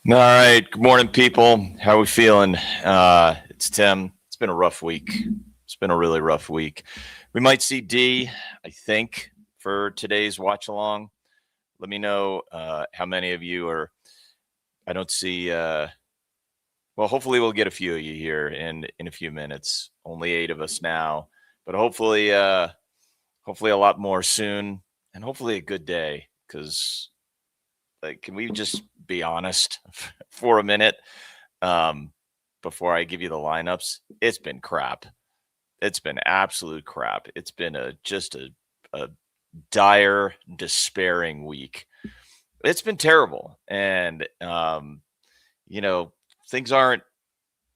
All right. Good morning, people. How are we feeling? It's Tim. It's been a rough week. It's been a really rough week. We might see D, I think, for today's watch along. Let me know how many of you are. I don't see. Well, hopefully we'll get a few of you here in a few minutes. Only 8 of us now, but hopefully a lot more soon, and hopefully a good day. Because can we just be honest for a minute? Um, before I give you the lineups, it's been crap. It's been absolute crap. It's been a dire, despairing week. It's been terrible, and you know things aren't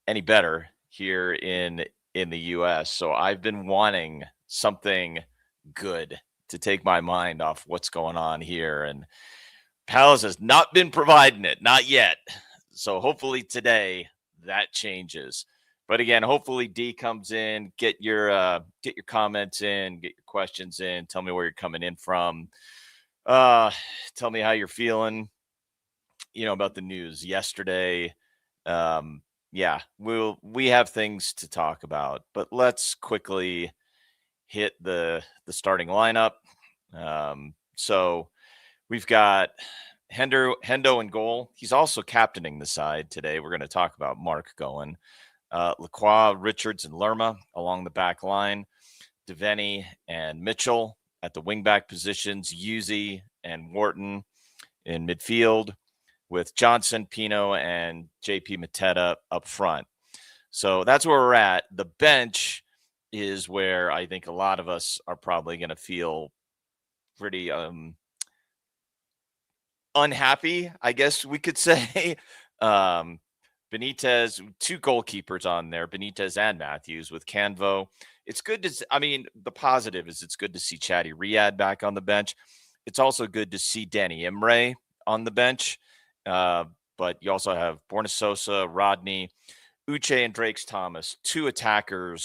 any better here in the U.S. So I've been wanting something good to take my mind off what's going on here, and Palace has not been providing it, not yet. So hopefully today that changes. But again, hopefully D comes in, get your comments in, get your questions in, tell me where you're coming in from. Uh Tell me how you're feeling, about the news yesterday. Um yeah, we have things to talk about, but let's quickly hit the starting lineup. So we've got Hendo in goal. He's also captaining the side today. We're going to talk about Mark going. Lacroix, Richards, and Lerma along the back line. Devaney and Mitchell at the wingback positions. Yuzi and Wharton in midfield with Johnson, Pino, and JP Mateta up front. So that's where we're at. The bench is where I think a lot of us are probably going to feel pretty unhappy, I guess we could say. um, Benitez, 2 goalkeepers on there, Benitez and Matthews with Canvo. It's good to, the positive is it's good to see Chatty Riyad back on the bench. It's also good to see Danny Imre on the bench. Uh, but you also have Borna Sosa, Rodney, Uche, and Drakes Thomas, 2 attacking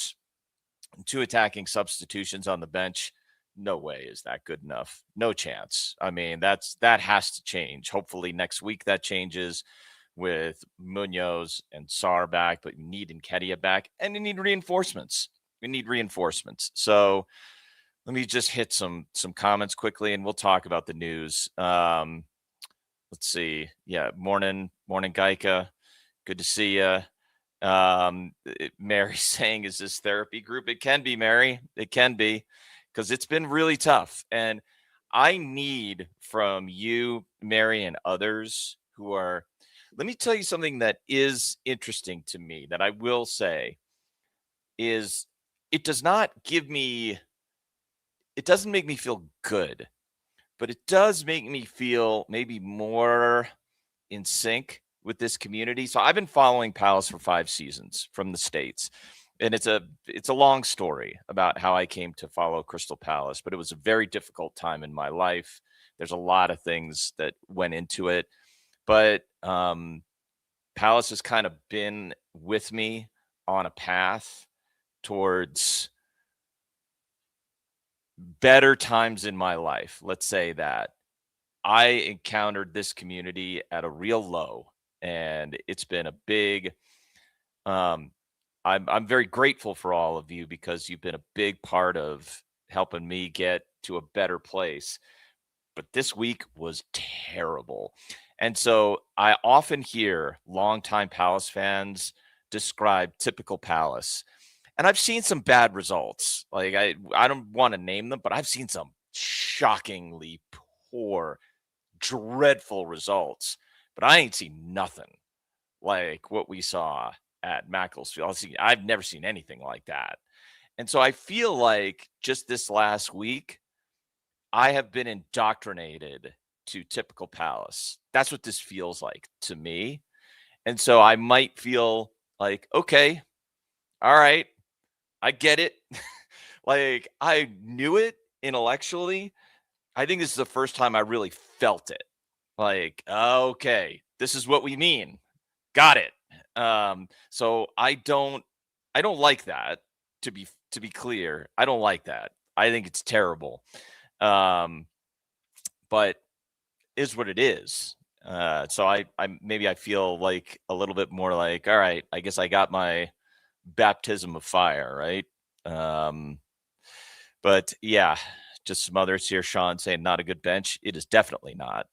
substitutions on the bench. No way is that good enough. No chance. That has to change. Hopefully next week that changes with Munoz and Sar back, but you need Nketiah back, and you need reinforcements. We need reinforcements. So let me just hit some comments quickly, and we'll talk about the news. Let's see. Yeah, morning, Geika. Good to see you. Mary saying, is this therapy group? It can be, Mary. It can be, because it's been really tough. And I need from you, Mary, and others who are, let me tell you something that is interesting to me that I will say is it does not give me, it doesn't make me feel good, but it does make me feel maybe more in sync with this community. So I've been following Palace for 5 seasons from the States. And it's a long story about how I came to follow Crystal Palace, but it was a very difficult time in my life. There's a lot of things that went into it, but Palace has kind of been with me on a path towards better times in my life. Let's say that I encountered this community at a real low, and it's been a big I'm very grateful for all of you because you've been a big part of helping me get to a better place. But this week was terrible. And so I often hear longtime Palace fans describe typical Palace. And I've seen some bad results. Like I don't want to name them, but I've seen some shockingly poor, dreadful results. But I ain't seen nothing like what we saw at Macclesfield. I've never seen anything like that. And so I feel like just this last week, I have been indoctrinated to typical Palace. That's what this feels like to me. And so I might feel like, okay, all right, I get it. Like I knew it intellectually. I think this is the first time I really felt it. Like, okay, this is what we mean. Got it. So I don't like that. To be clear, I don't like that. I think it's terrible. Um, but is what it is. So I feel like a little bit more like, all right, I guess I got my baptism of fire, right? Um, but yeah, just some others here. Sean saying not a good bench. It is definitely not.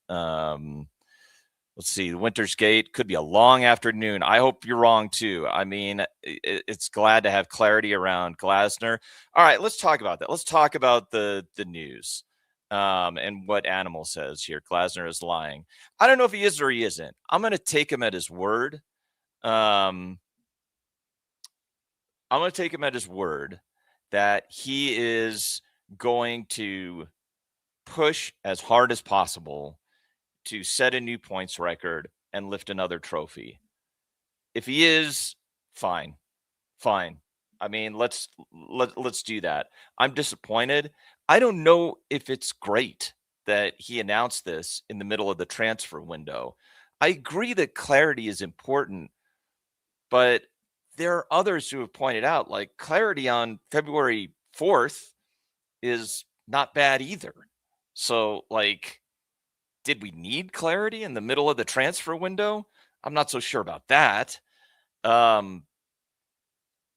Let's see. The Winter's Gate could be a long afternoon. I hope you're wrong too. I mean, it's glad to have clarity around Glasner. All right, let's talk about that. Let's talk about the news and what Animal says here. Glasner is lying. I don't know if he is or he isn't. I'm going to take him at his word. Um, I'm going to take him at his word that he is going to push as hard as possible to set a new points record and lift another trophy. If he is, fine. Fine. I mean, let's do that. I'm disappointed. I don't know if it's great that he announced this in the middle of the transfer window. I agree that clarity is important, but there are others who have pointed out like clarity on February 4th is not bad either. So, like, did we need clarity in the middle of the transfer window? I'm not so sure about that. Um,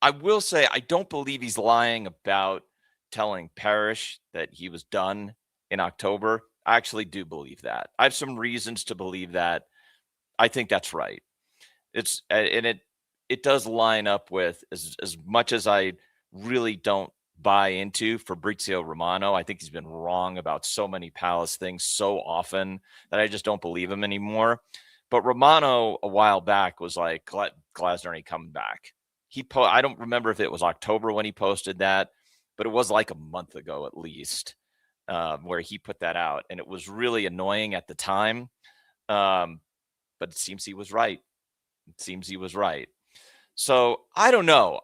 I will say I don't believe he's lying about telling Parrish that he was done in October. I actually do believe that. I have some reasons to believe that. I think that's right. And it does line up with as much as I really don't buy into Fabrizio Romano. I think he's been wrong about so many Palace things so often that I just don't believe him anymore. But Romano a while back was like, Glasner ain't coming back. I don't remember if it was October when he posted that, but it was like a month ago at least, where he put that out, and it was really annoying at the time. Um, but it seems he was right. It seems he was right. So I don't know.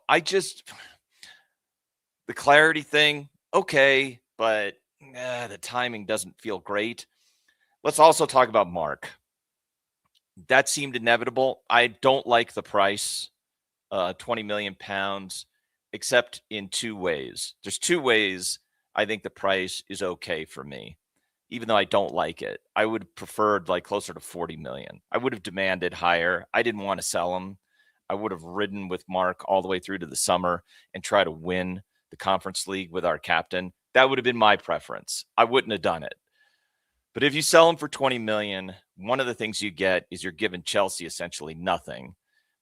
The clarity thing, okay, but the timing doesn't feel great. Let's also talk about Mark. That seemed inevitable. I don't like the price, 20 million pounds, except in two ways. There's two ways I think the price is okay for me, even though I don't like it. I would have preferred like closer to 40 million. I would have demanded higher. I didn't want to sell him. I would have ridden with Mark all the way through to the summer and try to win the conference league with our captain. That would have been my preference. I wouldn't have done it. But if you sell him for 20 million, one of the things you get is you're giving Chelsea essentially nothing.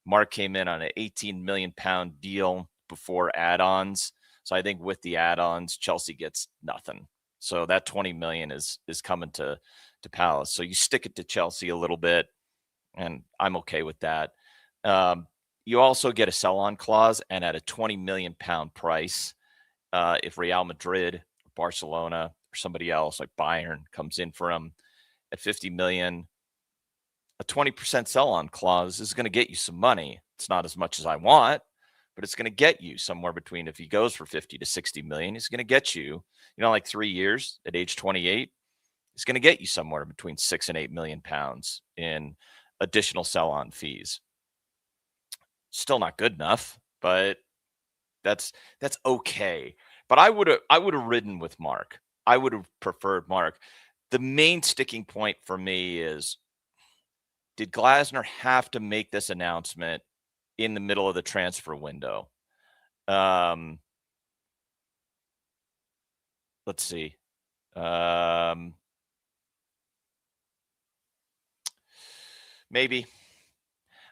Mark came in on an 18 million pound deal before add-ons. So I think with the add-ons, Chelsea gets nothing. So that 20 million is coming to Palace. So you stick it to Chelsea a little bit, and I'm okay with that. You also get a sell-on clause, and at a 20 million pound price, if Real Madrid, Barcelona, or somebody else like Bayern comes in for him at 50 million, a 20% sell-on clause is going to get you some money. It's not as much as I want, but it's going to get you somewhere between, if he goes for 50 to 60 million, he's going to get you, like 3 years at age 28, it's going to get you somewhere between 6 and 8 million pounds in additional sell-on fees. Still not good enough, but that's okay. But I would have ridden with Mark. I would have preferred Mark. The main sticking point for me is, did Glasner have to make this announcement in the middle of the transfer window? Let's see. Maybe.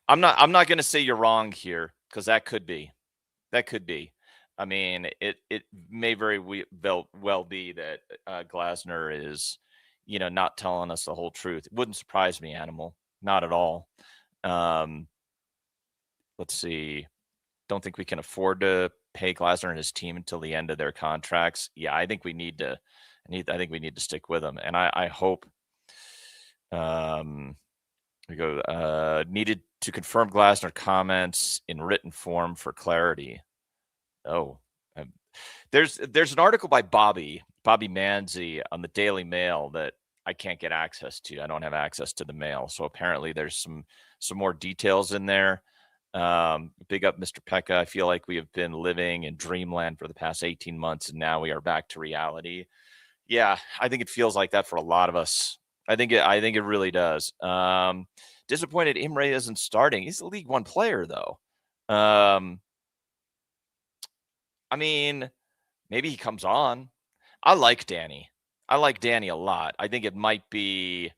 I'm not going to say you're wrong here, because that could be. That could be. I mean, it may very well be that Glasner is, not telling us the whole truth. It wouldn't surprise me, Animal. Not at all. Let's see. Don't think we can afford to pay Glasner and his team until the end of their contracts. Yeah, I think we need to. I think we need to stick with them, and I hope. We go. Needed to confirm Glasner comments in written form for clarity. Oh, there's an article by Bobby Manzi on the Daily Mail that I can't get access to. I don't have access to the mail, so apparently there's some more details in there. Big up, Mr. Pekka. I feel like we have been living in dreamland for the past 18 months, and now we are back to reality. Yeah, I think it feels like that for a lot of us. I think it really does. Disappointed Imre isn't starting. He's a League One player, though. I mean, maybe he comes on. I like Danny. I like Danny a lot. I think it might be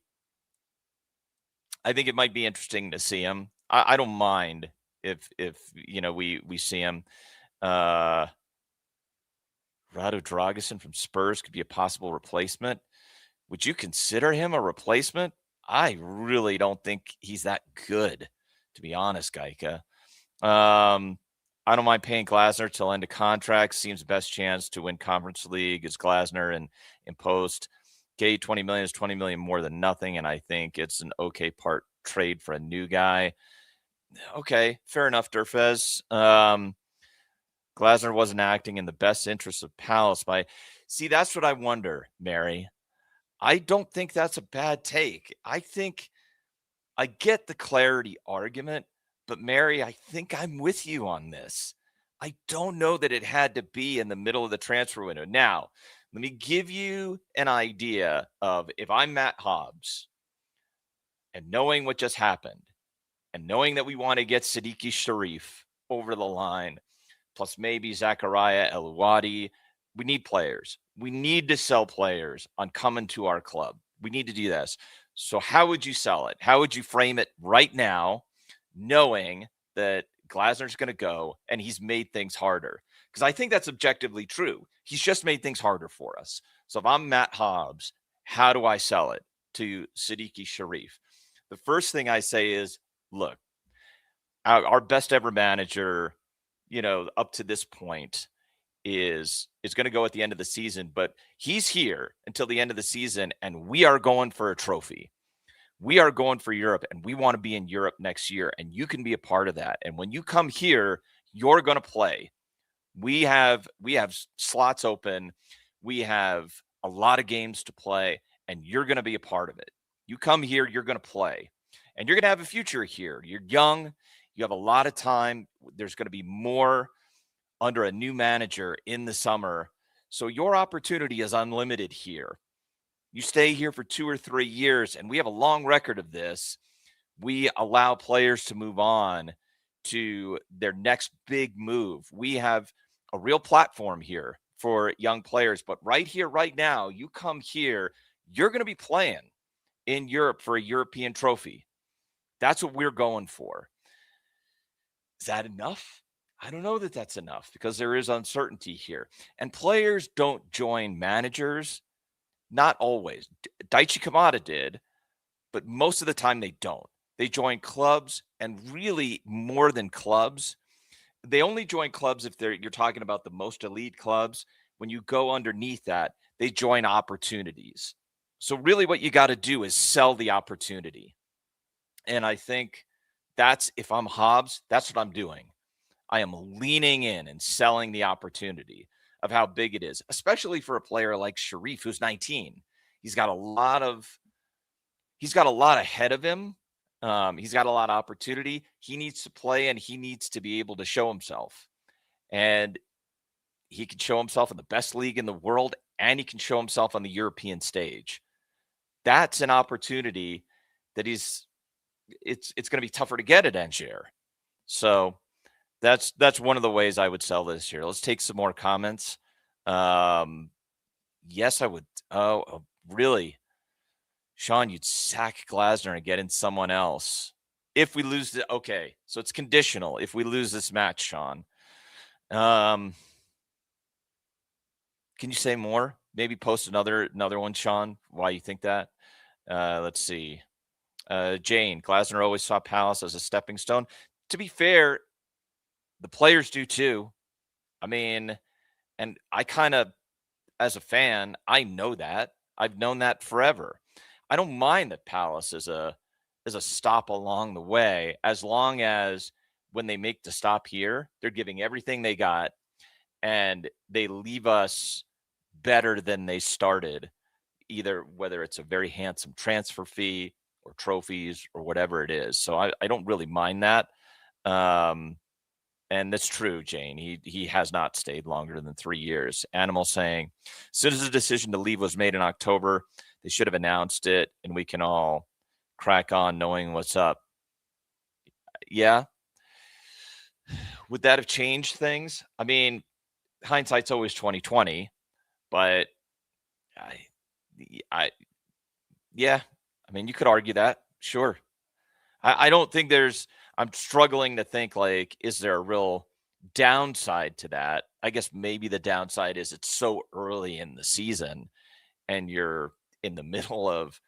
interesting to see him. I don't mind if we see him. Rado Dragusin from Spurs could be a possible replacement. Would you consider him a replacement? I really don't think he's that good, to be honest, Geika. I don't mind paying Glasner till end of contract. Seems the best chance to win Conference League is Glasner and in post. Guehi 20 million is 20 million more than nothing, and I think it's an okay part trade for a new guy. Okay, fair enough, Durfez. Glasner wasn't acting in the best interest of Palace. See, that's what I wonder, Mary. I don't think that's a bad take. I think I get the clarity argument, but Mary, I think I'm with you on this. I don't know that it had to be in the middle of the transfer window. Now, let me give you an idea of if I'm Matt Hobbs and knowing what just happened and knowing that we want to get Siddiqui Sharif over the line, plus maybe Zachariah El-Wadi. We need players. We need to sell players on coming to our club. We need to do this. So how would you sell it? How would you frame it right now, knowing that Glasner's going to go and he's made things harder? Because I think that's objectively true. He's just made things harder for us. So if I'm Matt Hobbs, how do I sell it to Siddiqui Sharif? The first thing I say is, look, our best ever manager, up to this point is going to go at the end of the season, but he's here until the end of the season, and we are going for a trophy. We are going for Europe, and we want to be in Europe next year, and you can be a part of that. And when you come here, you're going to play. We have slots open. We have a lot of games to play, and you're going to be a part of it. You come here, you're going to play, and you're going to have a future here. You're young. You have a lot of time. There's going to be more under a new manager in the summer. So your opportunity is unlimited here. You stay here for 2 or 3 years, and we have a long record of this. We allow players to move on to their next big move. We have a real platform here for young players. But right here, right now, you come here, you're going to be playing in Europe for a European trophy. That's what we're going for. Is that enough? I don't know that that's enough because there is uncertainty here. And players don't join managers. Not always. Daichi Kamada did, but most of the time they don't. They join clubs, and really more than clubs. They only join clubs if you're talking about the most elite clubs. When you go underneath that, they join opportunities. So really what you got to do is sell the opportunity. And I think if I'm Hobbs, that's what I'm doing. I am leaning in and selling the opportunity of how big it is, especially for a player like Sharif, who's 19. He's got a lot ahead of him. He's got a lot of opportunity. He needs to play, and he needs to be able to show himself. And he can show himself in the best league in the world, and he can show himself on the European stage. That's an opportunity that it's going to be tougher to get at Angers. So that's one of the ways I would sell this here. Let's take some more comments. Yes, I would. Oh, really? Sean, you'd sack Glasner and get in someone else. If we lose okay, so it's conditional. If we lose this match, Sean. Can you say more? Maybe post another one, Sean, why you think that. Let's see. Jane, Glasner always saw Palace as a stepping stone. To be fair, the players do too. I mean, and I kind of, as a fan, I know that. I've known that forever. I don't mind that Palace is a stop along the way, as long as when they make the stop here, they're giving everything they got, and they leave us better than they started, either whether it's a very handsome transfer fee or trophies or whatever it is. So I don't really mind that. And that's true, Jane. He has not stayed longer than 3 years. Animal saying, as soon as the decision to leave was made in October, They should have announced it, and we can all crack on knowing what's up. Yeah. Would that have changed things? I mean, hindsight's always 2020, but I yeah. I mean, you could argue that, sure. I don't think I'm struggling to think, like, is there a real downside to that? I guess maybe the downside is it's so early in the season and you're in the middle of,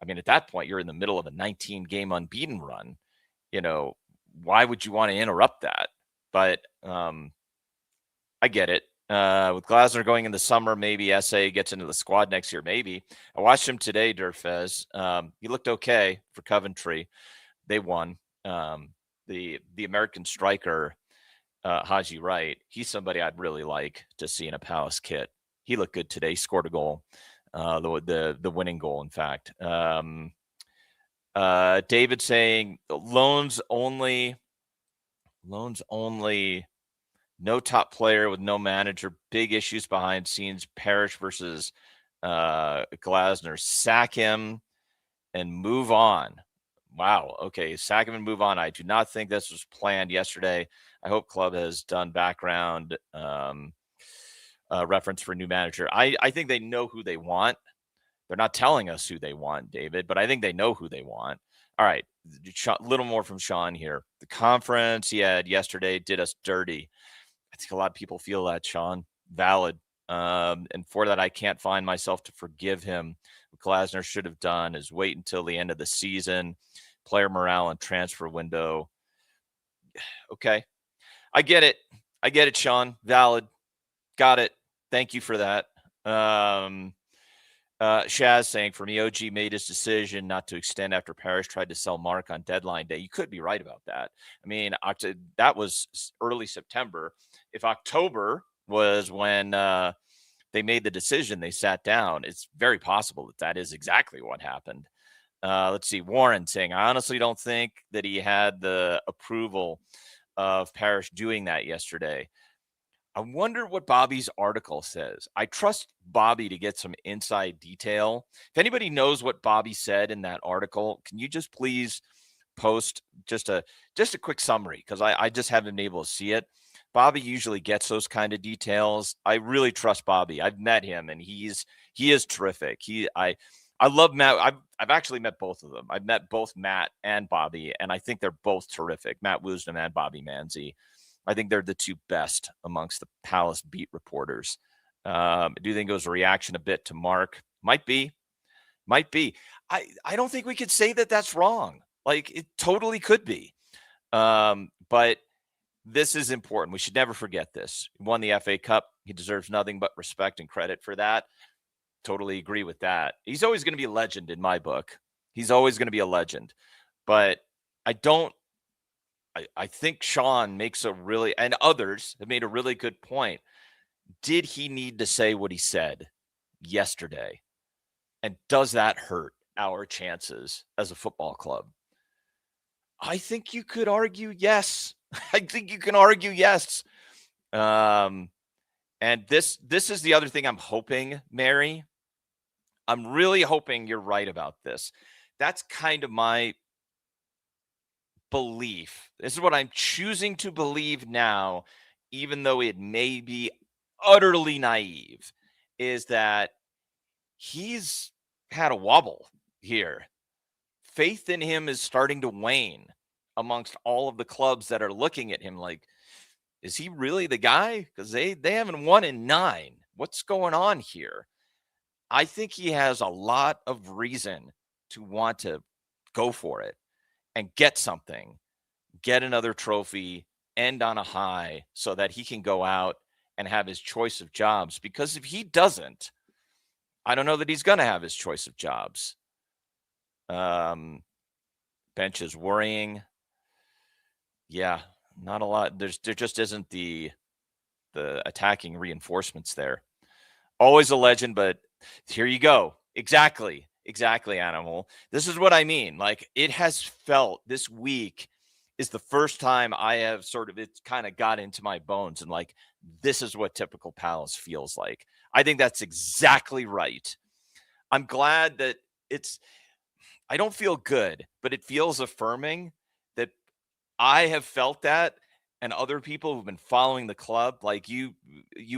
I mean, at that point, you're in the middle of a 19-game unbeaten run. Why would you want to interrupt that? But I get it. With Glasner going in the summer, maybe SA gets into the squad next year. Maybe. I watched him today, Durfez. He looked okay for Coventry. They won. The American striker, Haji Wright, he's somebody I'd really like to see in a Palace kit. He looked good today. Scored a goal, the winning goal, in fact. David saying loans only. No top player with no manager. Big issues behind scenes. Parrish versus Glasner. Sack him and move on. Wow. Okay. Sack him and move on. I do not think this was planned yesterday. I hope club has done background reference for new manager. I think they know who they want. They're not telling us who they want, David, but I think they know who they want. All right. A little more from Sean here. The conference he had yesterday did us dirty. I think a lot of people feel that, Sean. Valid. And for that, I can't find myself to forgive him. What Glasner should have done is wait until the end of the season, player morale and transfer window. Okay. I get it, Sean. Valid. Got it. Thank you for that. Shaz saying, for me, OG made his decision not to extend after Parrish tried to sell Mark on deadline day. You could be right about that. I mean, that was early September. If October was when they made the decision, they sat down, it's very possible that is exactly what happened. Let's see. Warren saying, I honestly don't think that he had the approval of Parrish doing that yesterday. I wonder what Bobby's article says. I trust Bobby to get some inside detail. If anybody knows what Bobby said in that article, can you just please post just a quick summary? Because I just haven't been able to see it. Bobby usually gets those kind of details. I really trust Bobby. I've met him and he is terrific. I love Matt. I've actually met both of them. I've met both Matt and Bobby, and I think they're both terrific. Matt Woosnam and Bobby Manzi. I think they're the two best amongst the Palace beat reporters. Do you think it was a reaction a bit to Mark? Might be. I don't think we could say that that's wrong. Like, it totally could be. But this is important. We should never forget this. He won the FA Cup. He deserves nothing but respect and credit for that. Totally agree with that. He's always going to be a legend in my book. He's always going to be a legend. But I think Sean makes and others have made a really good point. Did he need to say what he said yesterday? And does that hurt our chances as a football club? I think you could argue yes. I think you can argue yes. And this is the other thing I'm hoping, Mary. I'm really hoping you're right about this. That's kind of my belief. This is what I'm choosing to believe now, even though it may be utterly naive, is that he's had a wobble here. Faith in him is starting to wane amongst all of the clubs that are looking at him like, is he really the guy? Because they haven't won in 9. What's going on here? I think he has a lot of reason to want to go for it and get something, get another trophy, end on a high so that he can go out and have his choice of jobs. Because if he doesn't, I don't know that he's going to have his choice of jobs. Bench is worrying. Yeah, not a lot. There just isn't the attacking reinforcements there. Always a legend, but here you go. Exactly, Animal. This is what I mean. Like, it has felt this week is the first time I have it's kind of got into my bones and like, this is what typical Palace feels like. I think that's exactly right. I'm glad that I don't feel good, but it feels affirming that I have felt that, and other people who've been following the club, like you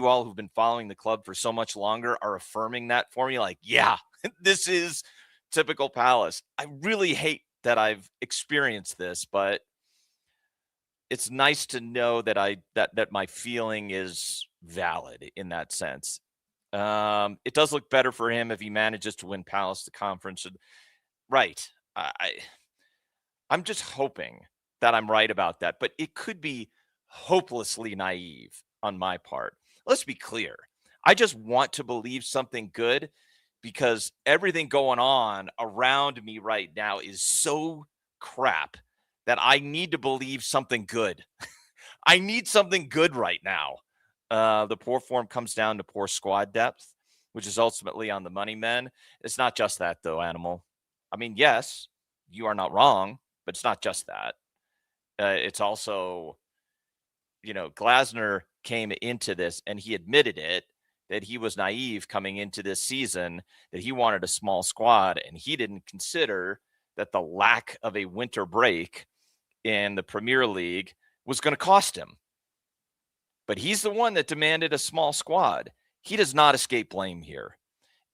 all who've been following the club for so much longer, are affirming that for me. Like, yeah, this is typical Palace. I really hate that I've experienced this, but it's nice to know that that my feeling is valid in that sense. It does look better for him if he manages to win Palace the conference. Right. I'm just hoping that I'm right about that, but it could be hopelessly naive on my part. Let's be clear. I just want to believe something good because everything going on around me right now is so crap that I need to believe something good. I need something good right now. The poor form comes down to poor squad depth, which is ultimately on the money men. It's not just that, though, Animal. I mean, yes, you are not wrong, but it's not just that. It's also, Glasner came into this and he admitted it that he was naive coming into this season, that he wanted a small squad, and he didn't consider that the lack of a winter break in the Premier League was going to cost him. But he's the one that demanded a small squad. He does not escape blame here.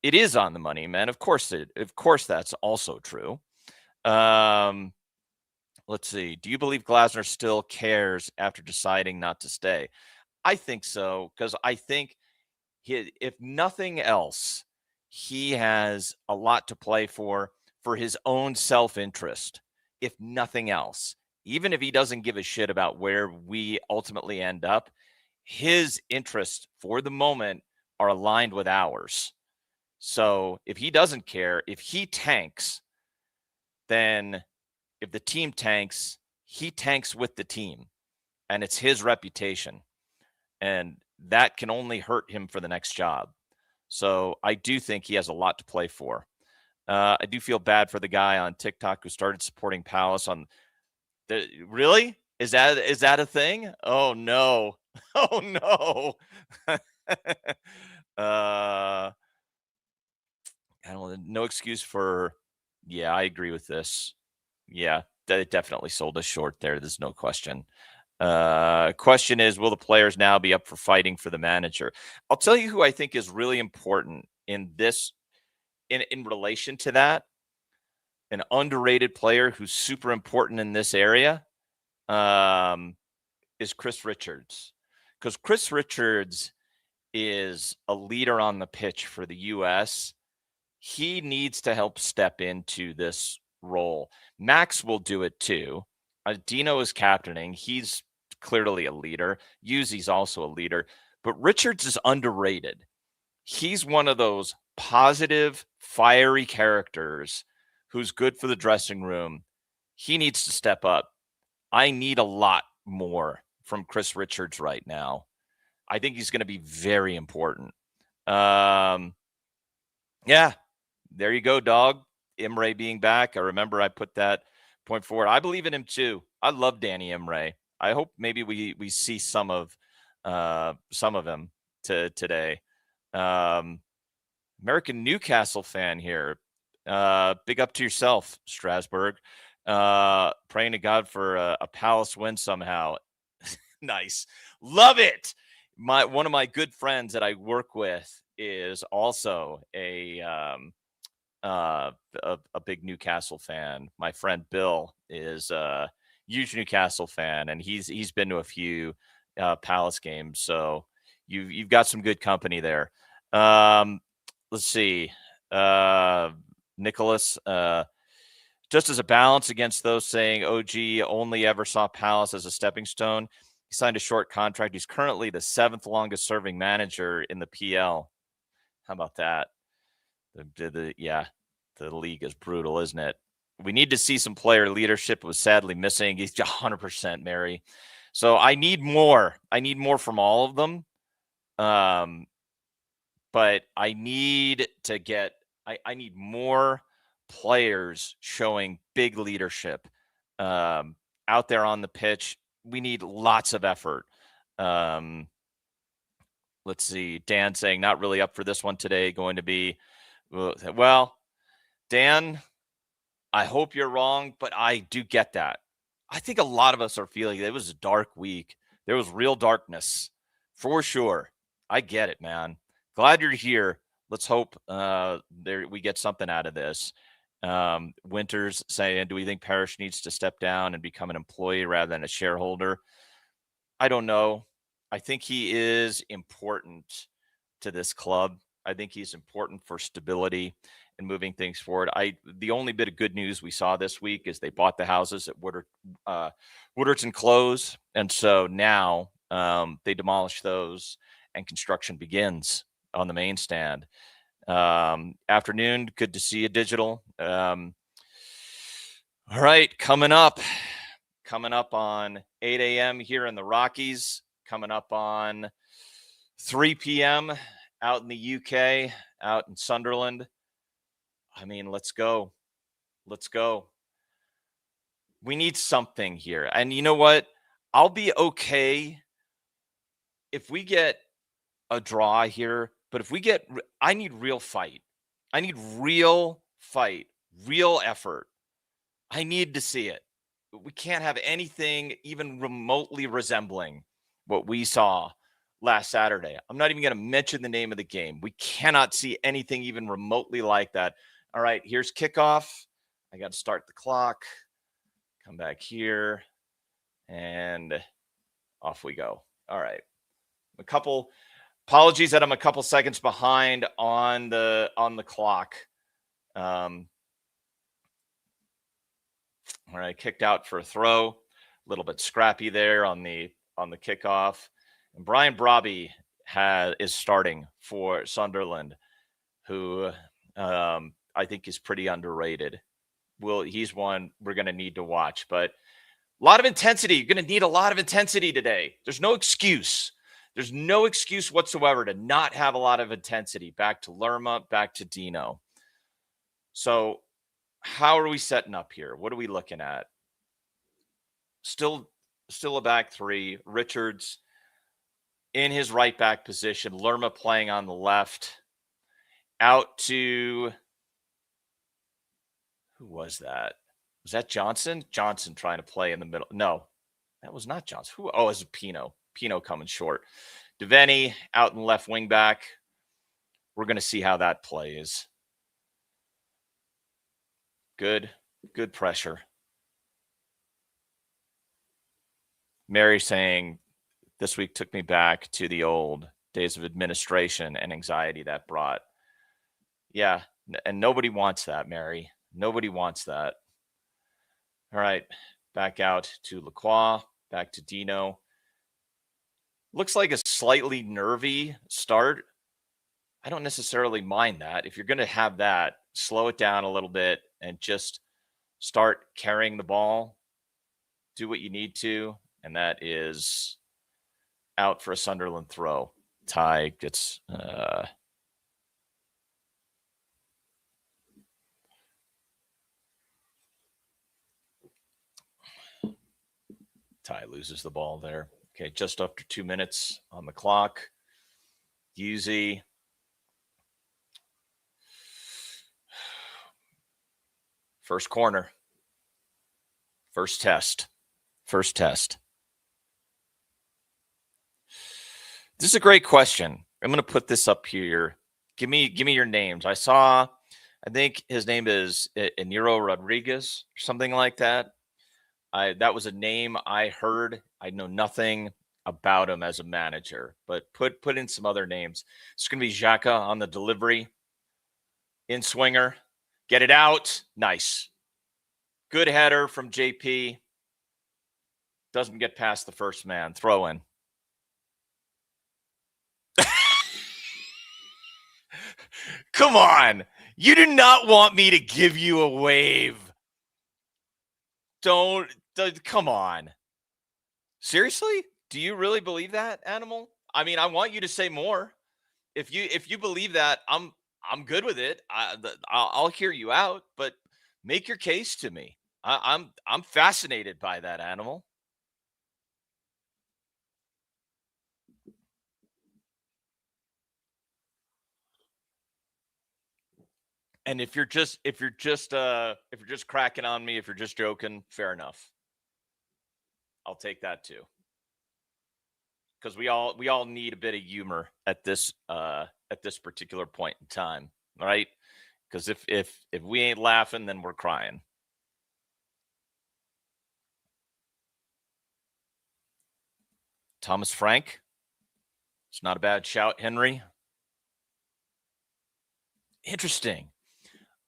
It is on the money, man. Of course, that's also true. Let's see. Do you believe Glasner still cares after deciding not to stay? I think so, because I think if nothing else, he has a lot to play for his own self-interest. If nothing else, even if he doesn't give a shit about where we ultimately end up, his interests for the moment are aligned with ours. So if he doesn't care, if he tanks, then if the team tanks, he tanks with the team, and it's his reputation. And that can only hurt him for the next job. So I do think he has a lot to play for. I do feel bad for the guy on TikTok who started supporting Palace on the really? Is that a thing? Oh no. Oh no. I don't know. No excuse for yeah, I agree with this. Yeah, it definitely sold us short there. There's no question. Question is, will the players now be up for fighting for the manager? I'll tell you who I think is really important in this, in relation to that. An underrated player who's super important in this area is Chris Richards, because Chris Richards is a leader on the pitch for the U.S. He needs to help step into this role. Max will do it too. Dino is captaining. He's clearly a leader. Yuzi's also a leader. But Richards is underrated. He's one of those positive, fiery characters who's good for the dressing room. He needs to step up. I need a lot more from Chris Richards right now. I think he's going to be very important. Yeah, there you go, dog. Imre being back. I remember I put that point forward. I believe in him too. I love Danny Imre. I hope maybe we see some of him today. American Newcastle fan here. Big up to yourself, Strasbourg. Praying to God for a Palace win somehow. Nice. Love it. One of my good friends that I work with is also a big Newcastle fan. My friend Bill is a huge Newcastle fan, and he's been to a few Palace games. So you've got some good company there. Let's see. Nicholas, just as a balance against those saying OG only ever saw Palace as a stepping stone, he signed a short contract. He's currently the 7th longest serving manager in the PL. How about that? The league is brutal, isn't it? We need to see some player leadership. It was sadly missing. He's 100% Mary. So I need more. I need more from all of them. But I need to get I need more players showing big leadership out there on the pitch. We need lots of effort. Let's see. Dan saying not really up for this one today. Going to be Well, Dan, I hope you're wrong, but I do get that. I think a lot of us are feeling it was a dark week. There was real darkness for sure. I get it, man. Glad you're here. Let's hope there we get something out of this. Winters saying, do we think Parrish needs to step down and become an employee rather than a shareholder? I don't know. I think he is important to this club. I think he's important for stability and moving things forward. The only bit of good news we saw this week is they bought the houses at Wooderton Close, and so now they demolish those and construction begins on the main stand. Afternoon, good to see you, Digital. All right, coming up on 8 a.m. here in the Rockies, coming up on 3 p.m. out in the UK, out in Sunderland. I mean, let's go. Let's go. We need something here. And you know what? I'll be okay if we get a draw here, but I need real fight. I need real fight, real effort. I need to see it. We can't have anything even remotely resembling what we saw last Saturday. I'm not even going to mention the name of the game. We cannot see anything even remotely like that. All right, here's kickoff. I got to start the clock. Come back here, and off we go. All right. Apologies that I'm a couple seconds behind on the clock. All right, kicked out for a throw. A little bit scrappy there on the kickoff. And Brian Brobby is starting for Sunderland, who I think is pretty underrated. He's one we're going to need to watch, but a lot of intensity. You're going to need a lot of intensity today. There's no excuse. There's no excuse whatsoever to not have a lot of intensity. Back to Lerma, back to Dino. So how are we setting up here? What are we looking at? Still a back three. Richards in his right back position. Lerma playing on the left. Out to, who was that? Was that Johnson? Johnson trying to play in the middle. No, that was not Johnson. Who? Oh, it was Pino. Pino coming short. Devaney out in left wing back. We're going to see how that plays. Good pressure. Mary saying, this week took me back to the old days of administration and anxiety that brought. Yeah, and nobody wants that, Mary. Nobody wants that. All right, back out to Lacroix, back to Dino. Looks like a slightly nervy start. I don't necessarily mind that. If you're going to have that, slow it down a little bit and just start carrying the ball. Do what you need to, and that is out for a Sunderland throw. Ty gets Ty loses the ball there. Okay, just after 2 minutes on the clock. Yuzi. First corner. First test. This is a great question. I'm going to put this up here. Give me your names. I think his name is Eniro Rodriguez or something like that. That was a name I heard. I know nothing about him as a manager, but put in some other names. It's going to be Xhaka on the delivery. In swinger. Get it out. Nice. Good header from JP. Doesn't get past the first man. Throw in. Come on. You do not want me to give you a wave. Come on. Seriously? Do you really believe that, Animal? I mean, I want you to say more. If you believe that, I'm good with it. I'll hear you out, but make your case to me. I'm fascinated by that, Animal. And if you're just cracking on me, if you're just joking, fair enough. I'll take that too. Because we all need a bit of humor at this particular point in time, right? Because if we ain't laughing, then we're crying. Thomas Frank. It's not a bad shout, Henry. Interesting.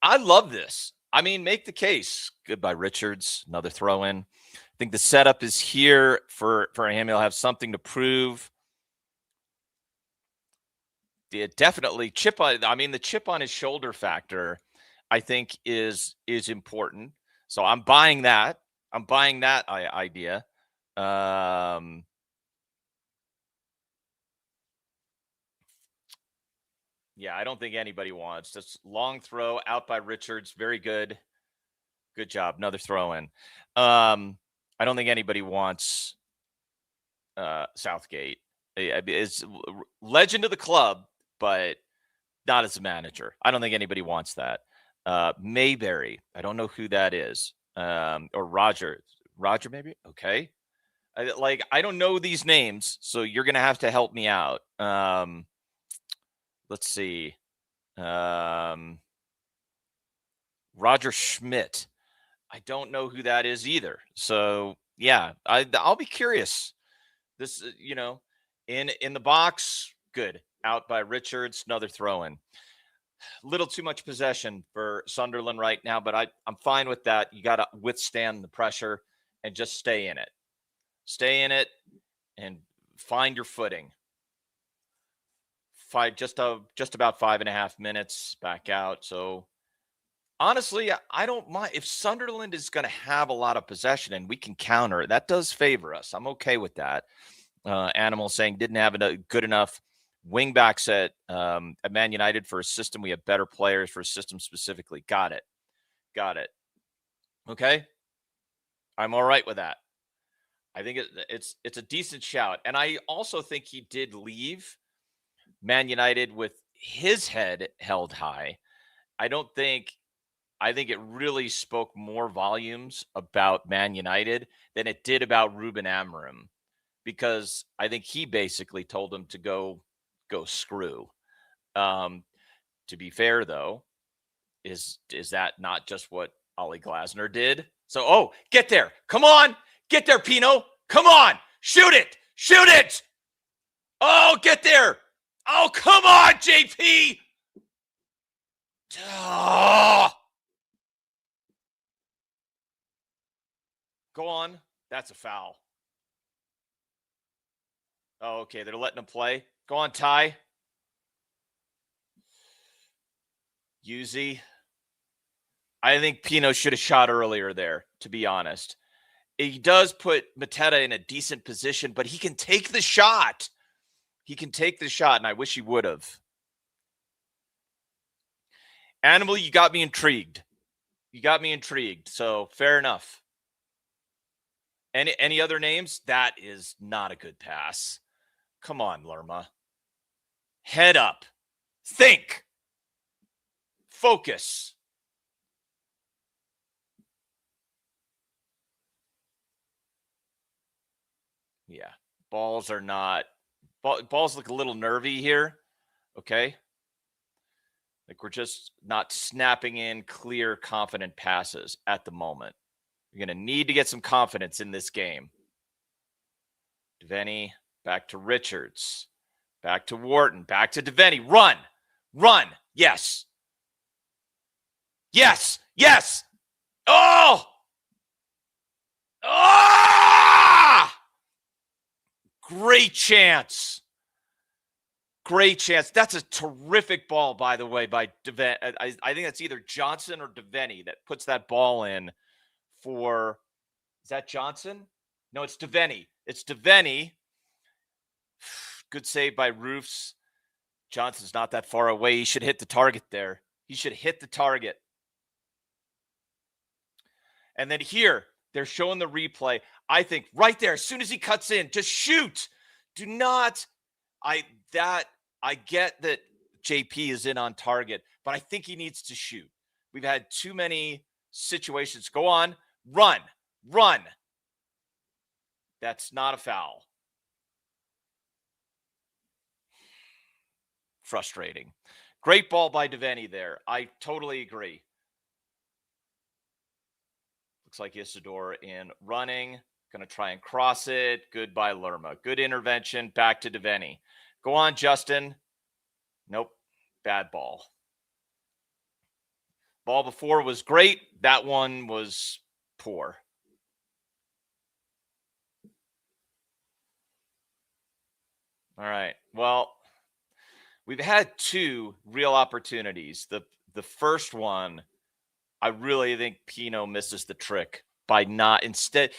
I love this. I mean, make the case. Goodbye, Richards. Another throw in. I think the setup is here for him. He'll have something to prove. Yeah, definitely the chip on his shoulder factor, I think is important. So I'm buying that. I'm buying that idea. Yeah, I don't think anybody wants this long throw out by Richards. Very good. Good job. Another throw in. I don't think anybody wants Southgate. It's legend of the club, but not as a manager. I don't think anybody wants that. Mayberry. I don't know who that is. Or Roger. Roger, maybe? Okay. I don't know these names, so you're going to have to help me out. Let's see. Roger Schmidt. I don't know who that is either. So yeah, I'll be curious. This, in the box, good. Out by Richards, another throw in. Little too much possession for Sunderland right now, but I'm fine with that. You got to withstand the pressure and just stay in it. Stay in it and find your footing. Just about 5.5 minutes back out. So honestly, I don't mind if Sunderland is going to have a lot of possession and we can counter. That does favor us. I'm okay with that. Animal saying didn't have a good enough wing backs at Man United for a system. We have better players for a system specifically. Got it. Okay. I'm all right with that. I think it's a decent shout. And I also think he did leave Man United with his head held high. I think it really spoke more volumes about Man United than it did about Ruben Amorim, because I think he basically told him to go screw. To be fair, though, is that not just what Ollie Glasner did? So, get there. Come on. Get there, Pino. Come on. Shoot it. Oh, get there. Oh, come on, JP. Oh. Go on. That's a foul. Oh, okay. They're letting him play. Go on, Ty. Yuzi. I think Pino should have shot earlier there, to be honest. He does put Mateta in a decent position, but he can take the shot. And I wish he would have. Animal, you got me intrigued. So fair enough. Any other names? That is not a good pass. Come on, Lerma. Head up. Think. Focus. Yeah. Balls look a little nervy here. Okay. Like we're just not snapping in clear, confident passes at the moment. You're going to need to get some confidence in this game. Devaney, back to Richards. Back to Wharton. Back to Devaney. Run. Yes. Oh! Great chance. That's a terrific ball, by the way, by Devaney. I think that's either Johnson or Devaney that puts that ball in for. Is that Johnson? No, it's Devaney. Good save by Roofs. Johnson's not that far away. He should hit the target there. And then here, they're showing the replay. I think right there, as soon as he cuts in, just shoot. Do not. I get that JP is in on target, but I think he needs to shoot. We've had too many situations. Go on, run. That's not a foul. Frustrating. Great ball by Devaney there. I totally agree. Looks like Isidore in running. Going to try and cross it. Good by Lerma. Good intervention. Back to Devaney. Go on, Justin. Nope. Bad ball. Ball before was great. That one was poor. All right. Well, we've had two real opportunities. The first one, I really think Pino misses the trick by not instead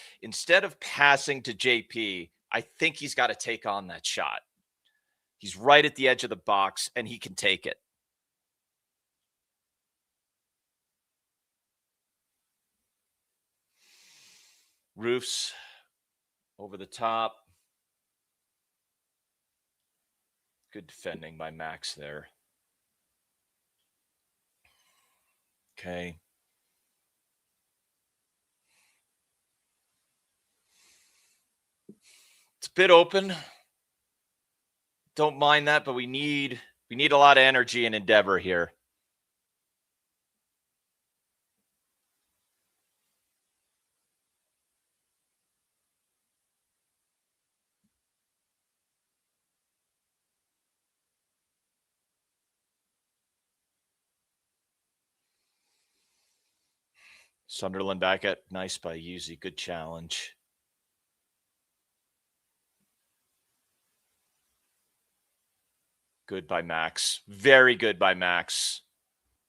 of passing to JP, I think he's got to take on that shot. He's right at the edge of the box and he can take it. Roofs over the top. Good defending by Max there. Okay. It's a bit open. Don't mind that, but we need a lot of energy and endeavor here. Sunderland back at nice by Yuzi. Good challenge. Good by Max. Very good by Max.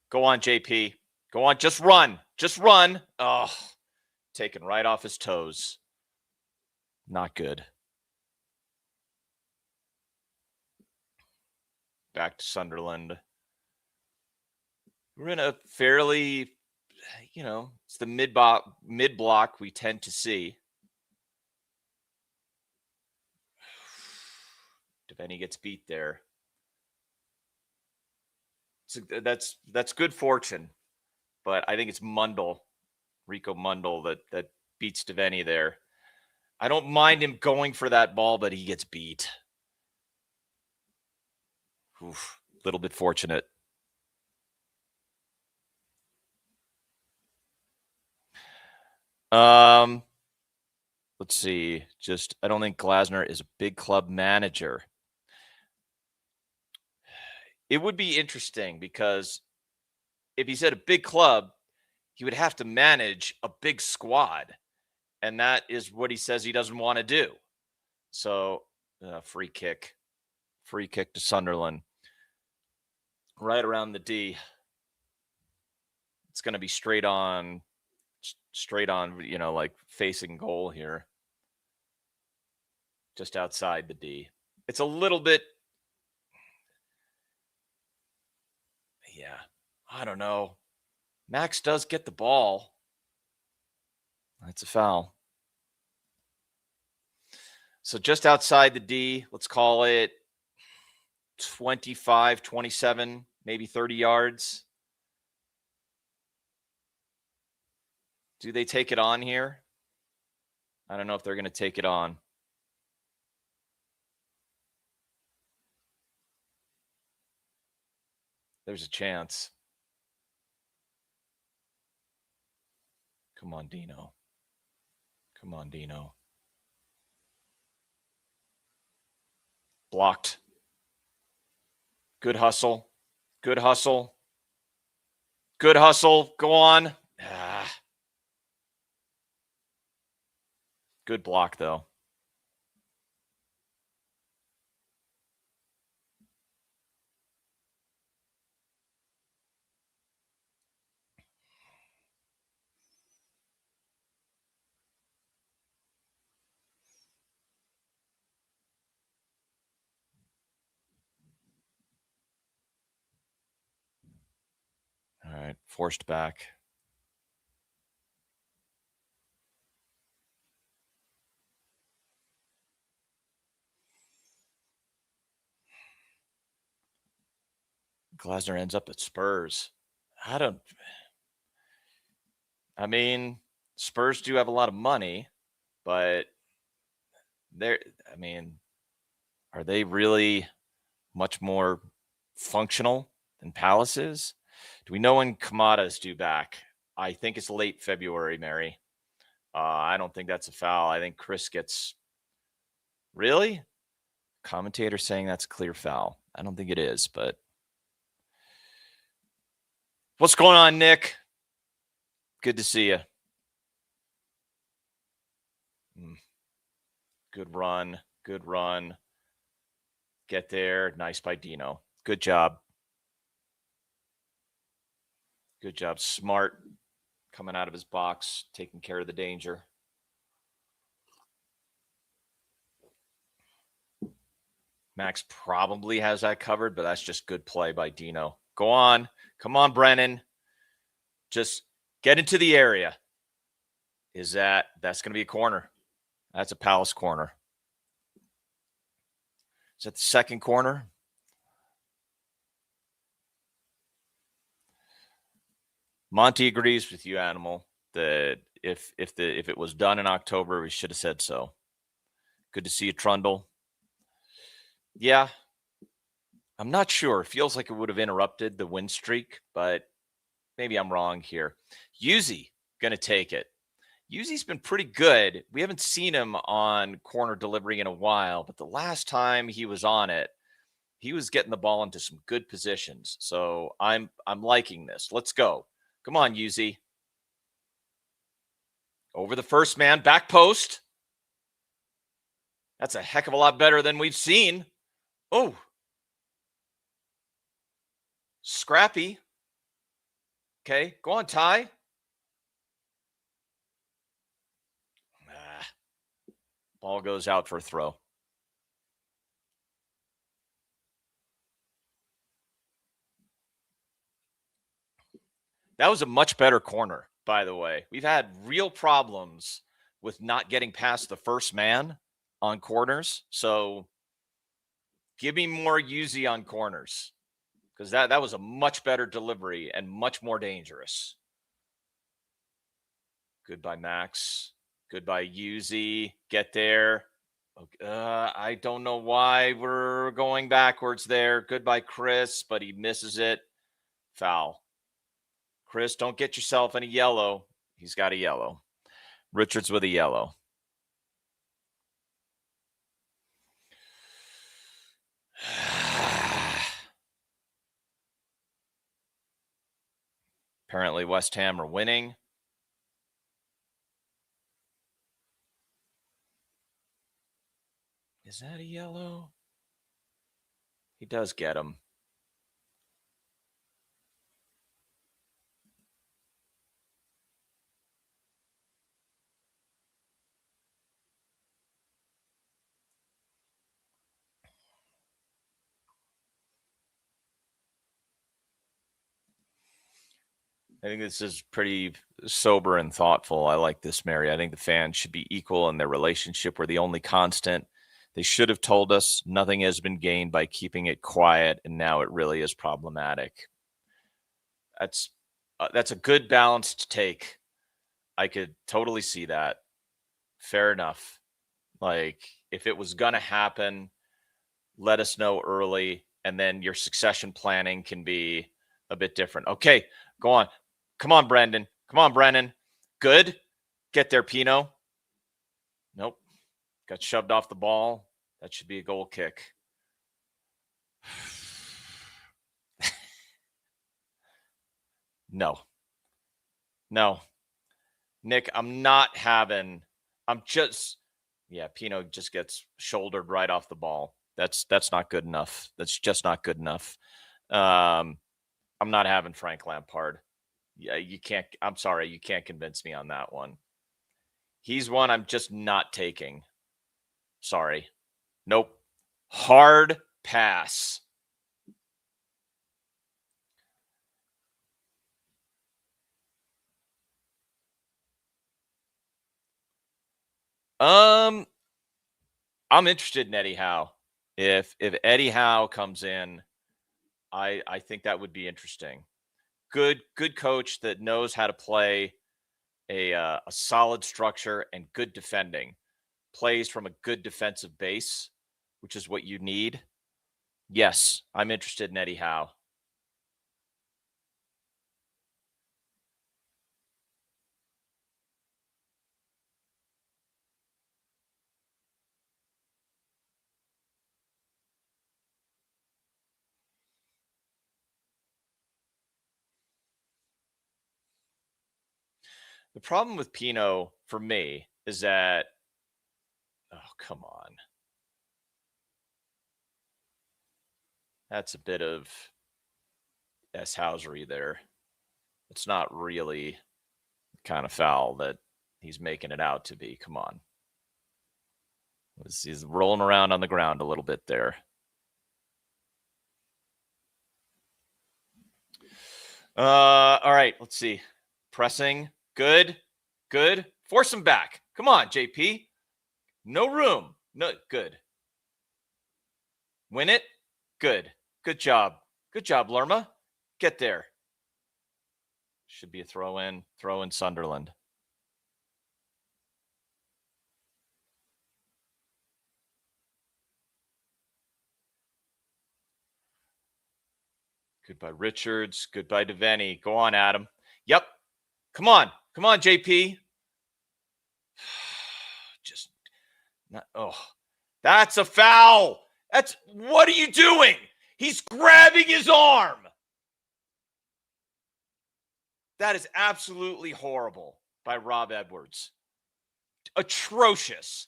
Go on, JP. Go on. Just run. Just run. Oh, taken right off his toes. Not good. Back to Sunderland. We're in a fairly, it's the mid block we tend to see. Devaney gets beat there. So that's good fortune, but I think it's Rico Mundle that beats Devaney there. I don't mind him going for that ball, but he gets beat. Oof, little bit fortunate. Let's see. I don't think Glasner is a big club manager. It would be interesting because if he's at a big club, he would have to manage a big squad. And that is what he says he doesn't want to do. So, free kick to Sunderland. Right around the D. It's going to be straight on, like facing goal here. Just outside the D. It's a little bit, I don't know. Max does get the ball. That's a foul. So just outside the D, let's call it 25, 27, maybe 30 yards. Do they take it on here? I don't know if they're going to take it on. There's a chance. Come on, Dino. Blocked. Good hustle. Go on. Good block, though. All right, forced back. Glasner ends up at Spurs. I mean, Spurs do have a lot of money, but are they really much more functional than Palace is? Do we know when Kamada is due back? I think it's late February, Mary. I don't think that's a foul. I think Chris gets... Really? Commentator saying that's a clear foul. I don't think it is, but... What's going on, Nick? Good to see you. Good run. Good run. Get there. Nice by Dino. Good job. Good job. Smart coming out of his box, taking care of the danger. Max probably has that covered, but that's just good play by Dino. Go on. Come on, Brennan. Just get into the area. That's going to be a corner. That's a Palace corner. Is that the second corner? Monty agrees with you, Animal, that if it was done in October, we should have said so. Good to see you, Trundle. Yeah. I'm not sure. It feels like it would have interrupted the win streak, but maybe I'm wrong here. Yuzi going to take it. Yuzi's been pretty good. We haven't seen him on corner delivery in a while, but the last time he was on it, he was getting the ball into some good positions. So I'm liking this. Let's go. Come on, Yuzi. Over the first man, back post. That's a heck of a lot better than we've seen. Oh. Scrappy. Okay, go on, Ty. Ball goes out for a throw. That was a much better corner, by the way. We've had real problems with not getting past the first man on corners. So give me more Yuzi on corners, because that was a much better delivery and much more dangerous. Goodbye, Max. Goodbye, Yuzi. Get there. I don't know why we're going backwards there. Goodbye, Chris, but he misses it. Foul. Chris, don't get yourself any yellow. He's got a yellow. Richards with a yellow. Apparently West Ham are winning. Is that a yellow? He does get him. I think this is pretty sober and thoughtful. I like this, Mary. I think the fans should be equal in their relationship. We're the only constant. They should have told us nothing has been gained by keeping it quiet, and now it really is problematic. That's a good balance to take. I could totally see that. Fair enough. Like, if it was going to happen, let us know early, and then your succession planning can be a bit different. Okay, go on. Come on, Brandon. Come on, Brennan. Good. Get there, Pino. Nope. Got shoved off the ball. That should be a goal kick. No. Nick, Pino just gets shouldered right off the ball. That's not good enough. That's just not good enough. I'm not having Frank Lampard. Yeah, you can't. I'm sorry, you can't convince me on that one. He's one I'm just not taking. Sorry. Nope. Hard pass. I'm interested in Eddie Howe. If Eddie Howe comes in, I think that would be interesting. Good coach that knows how to play a solid structure and good defending. Plays from a good defensive base, which is what you need. Yes, I'm interested in Eddie Howe. The problem with Pino for me is that, oh, come on. That's a bit of S-housery there. It's not really the kind of foul that he's making it out to be. Come on. He's rolling around on the ground a little bit there. All right, let's see. Pressing. Good. Force him back. Come on, JP. No room. No, good. Win it. Good job. Good job, Lerma. Get there. Should be a throw in Sunderland. Goodbye, Richards. Goodbye, Devaney. Go on, Adam. Yep. Come on, JP. Just not. Oh, that's a foul. What are you doing? He's grabbing his arm. That is absolutely horrible by Rob Edwards. Atrocious.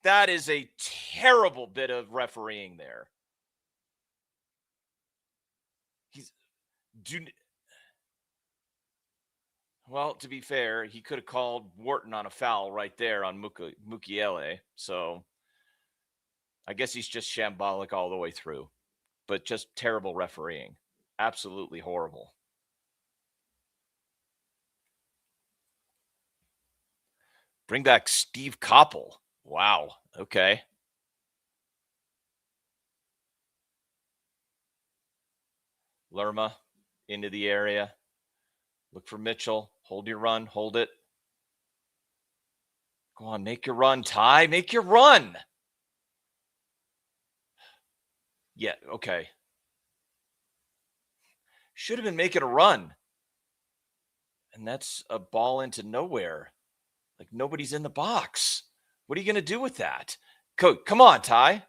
That is a terrible bit of refereeing there. Well, to be fair, he could have called Wharton on a foul right there on Mukiele. So I guess he's just shambolic all the way through. But just terrible refereeing. Absolutely horrible. Bring back Steve Koppel. Wow. Okay. Lerma into the area. Look for Mitchell. Hold your run. Hold it. Go on. Make your run, Ty. Make your run. Yeah. Okay. Should have been making a run. And that's a ball into nowhere. Like nobody's in the box. What are you going to do with that? Come on, Ty.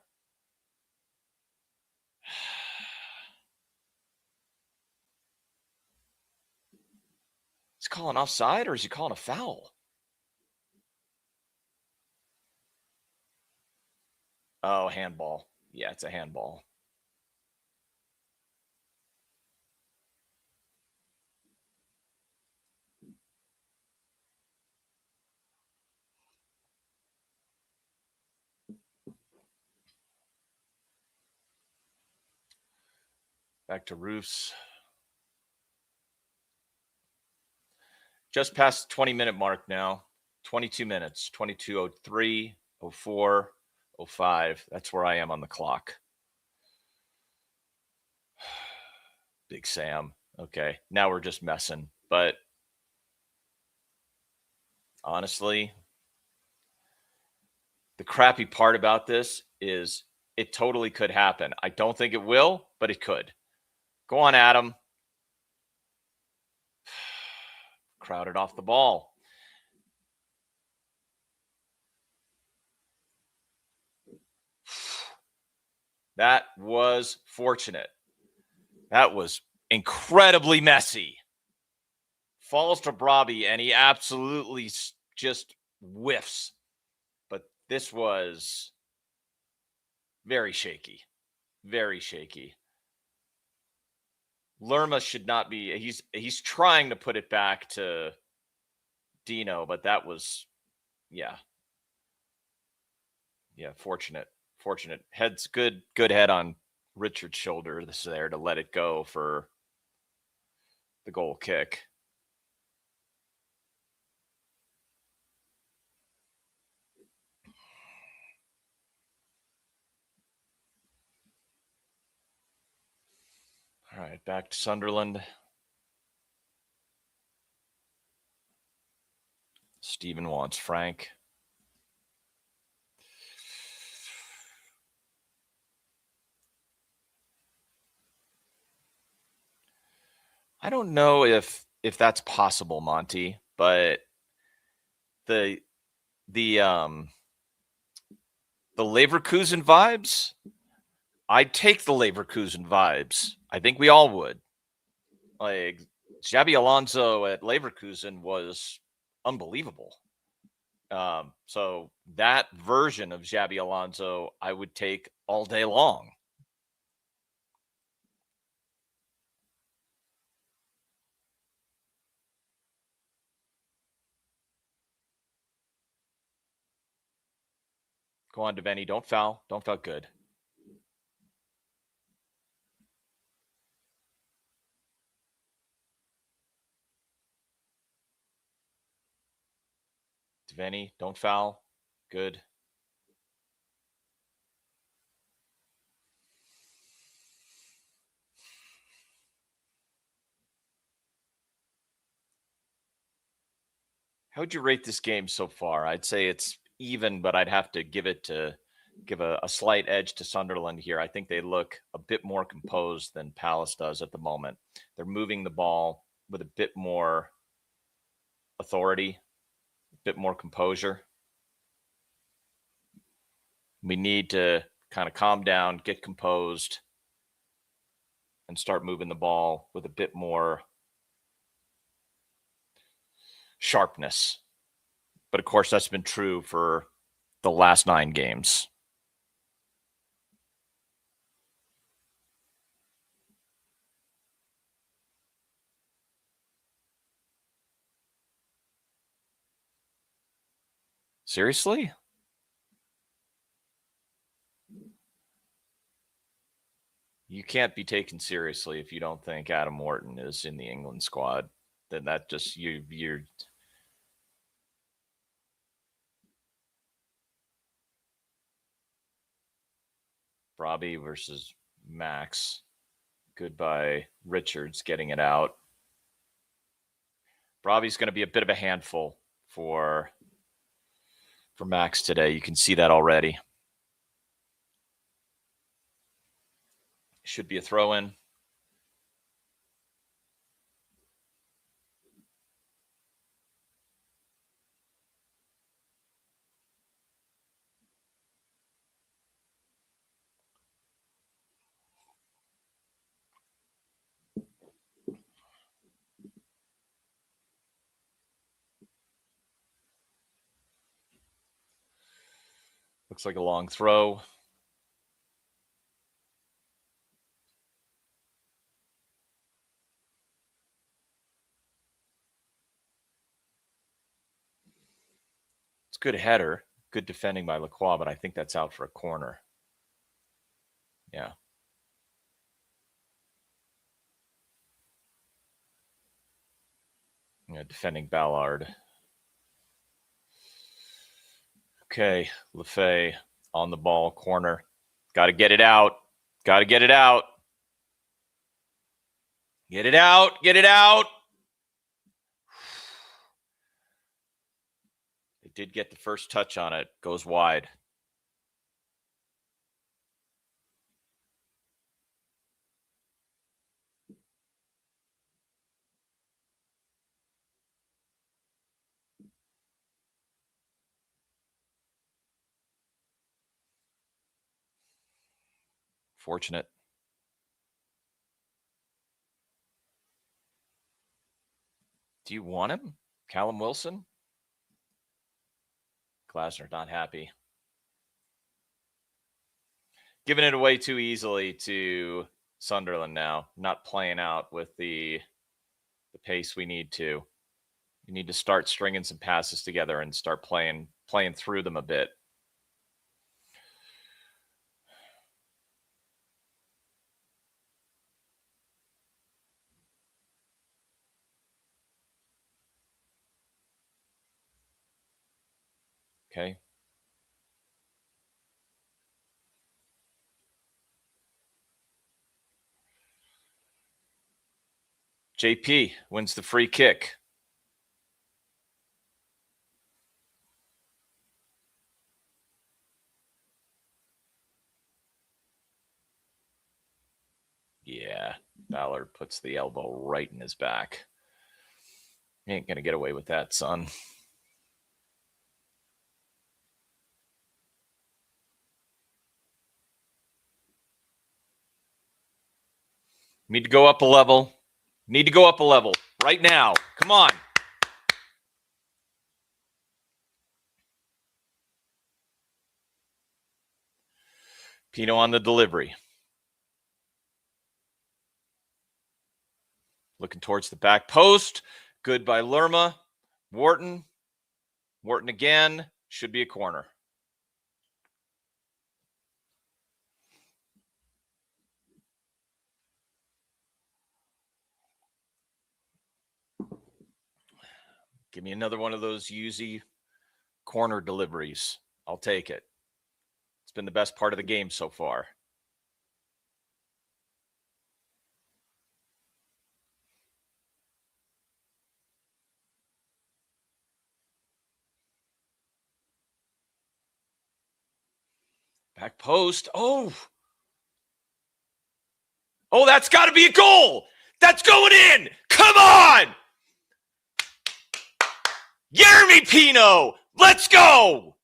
He's calling offside or is he calling a foul? Oh, handball. Yeah, it's a handball. Back to Roofs. Just past 20-minute mark now. 22 minutes. 22:03, 04, 05. That's where I am on the clock. Big Sam. Okay. Now we're just messing. But honestly, the crappy part about this is it totally could happen. I don't think it will, but it could. Go on, Adam. Crowded off the ball. That was fortunate. That was incredibly messy. Falls to Brabi, and he absolutely just whiffs. But this was very shaky. Very shaky. Lerma should not be. He's trying to put it back to Dino, but that was, yeah, fortunate. Head's good head on Richard's shoulder. This is there to let it go for the goal kick. All right, back to Sunderland. Steven wants Frank. I don't know if that's possible, Monty, but the the Leverkusen vibes, I'd take the Leverkusen vibes. I think we all would. Like Xabi Alonso at Leverkusen was unbelievable. So that version of Xabi Alonso, I would take all day long. Go on, Devaney. Don't foul. Don't foul. Good. Devaney, don't foul. Good. How would you rate this game so far? I'd say it's even, but I'd have to give a slight edge to Sunderland here. I think they look a bit more composed than Palace does at the moment. They're moving the ball with a bit more authority, a bit more composure. We need to kind of calm down, get composed, and start moving the ball with a bit more sharpness. But of course, that's been true for the last 9 games. Seriously? You can't be taken seriously if you don't think Adam Wharton is in the England squad. Then that just you're Robbie versus Max. Goodbye Richards getting it out. Robbie's going to be a bit of a handful for Max today. You can see that already. Should be a throw in. Looks like a long throw. It's a good header. Good defending by Lacroix, but I think that's out for a corner. Yeah. Yeah, defending Ballard. Okay, Lefay on the ball, corner. Got to get it out. Got to get it out. Get it out. Get it out. They did get the first touch on it. Goes wide. Fortunate. Do you want him? Callum Wilson? Glasner not happy. Giving it away too easily to Sunderland now. Not playing out with the pace we need to. You need to start stringing some passes together and start playing through them a bit. Okay. JP wins the free kick. Yeah, Ballard puts the elbow right in his back. You ain't going to get away with that, son. Need to go up a level. Need to go up a level right now. Come on. Pino on the delivery. Looking towards the back post. Good by Lerma. Wharton. Wharton again. Should be a corner. Give me another one of those Uzi corner deliveries. I'll take it. It's been the best part of the game so far. Back post. Oh, that's got to be a goal. That's going in. Come on. Jeremy Pino. Let's go.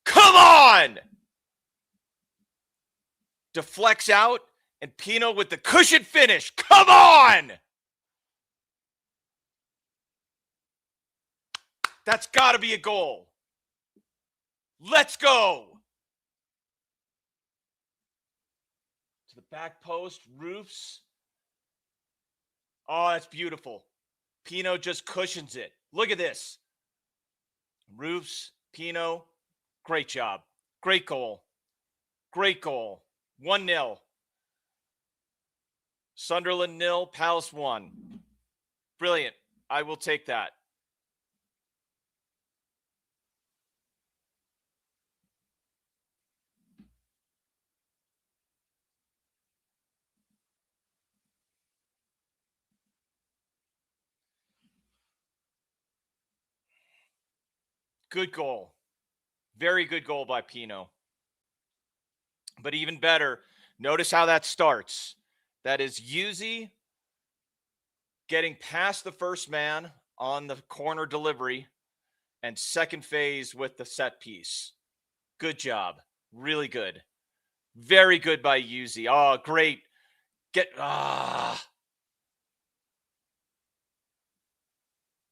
Come on. Deflects out, and Pino with the cushion finish. Come on. That's got to be a goal. Let's go. To the back post, Roofs. Oh, that's beautiful. Pino just cushions it. Look at this. Roofs, Pino, great job. Great goal. Great goal. 1-0. Sunderland 0, Palace 1. Brilliant. I will take that. Good goal. Very good goal by Pino. But even better, notice how that starts. That is Uzi getting past the first man on the corner delivery and second phase with the set piece. Good job. Really good. Very good by Uzi. Oh, great.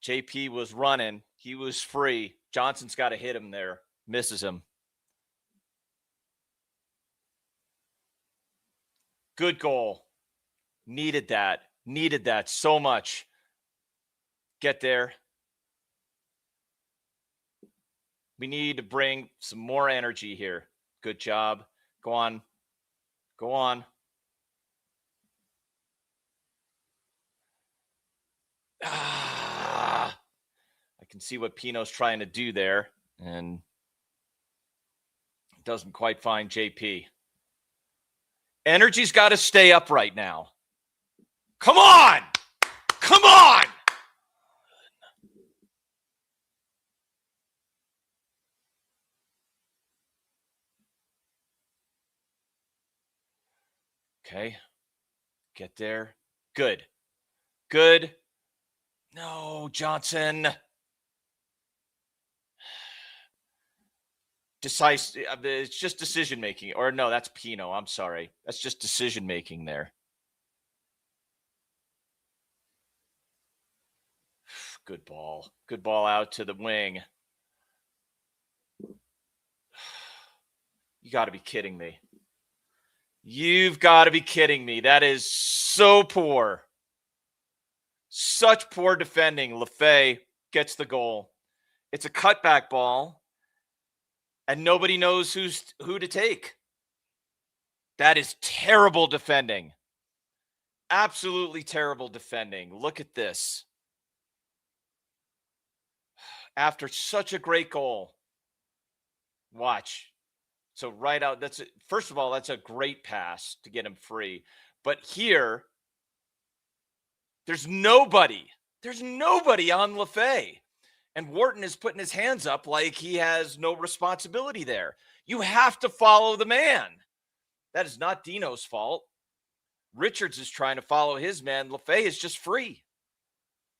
JP was running. He was free. Johnson's got to hit him there. Misses him. Good goal. Needed that. Needed that so much. Get there. We need to bring some more energy here. Good job. Go on. Go on. I can see what Pino's trying to do there, and doesn't quite find JP. Energy's got to stay up right now. Come on! Come on! Okay. Get there. Good. Good. No, Johnson. Decisive. It's just decision making. Or no, that's Pino. I'm sorry. That's just decision making there. Good ball. Good ball out to the wing. You got to be kidding me. You've got to be kidding me. That is so poor. Such poor defending. Lefay gets the goal. It's a cutback ball, and nobody knows who to take. That is terrible defending. Absolutely terrible defending. Look at this. After such a great goal. Watch. So right out, first of all, that's a great pass to get him free. But here, There's nobody on LaFay. And Wharton is putting his hands up like he has no responsibility there. You have to follow the man. That is not Dino's fault. Richards is trying to follow his man. LaFay is just free.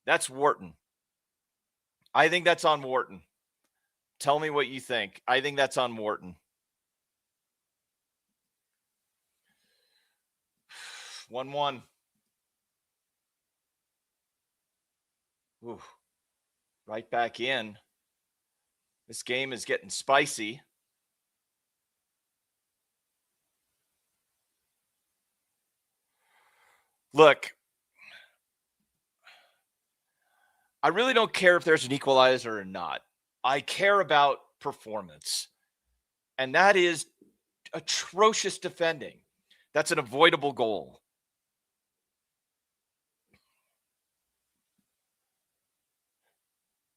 That's Wharton. I think that's on Wharton. Tell me what you think. I think that's on Wharton. 1-1. Ooh. Right back in. This game is getting spicy. Look, I really don't care if there's an equalizer or not. I care about performance. And that is atrocious defending. That's an avoidable goal.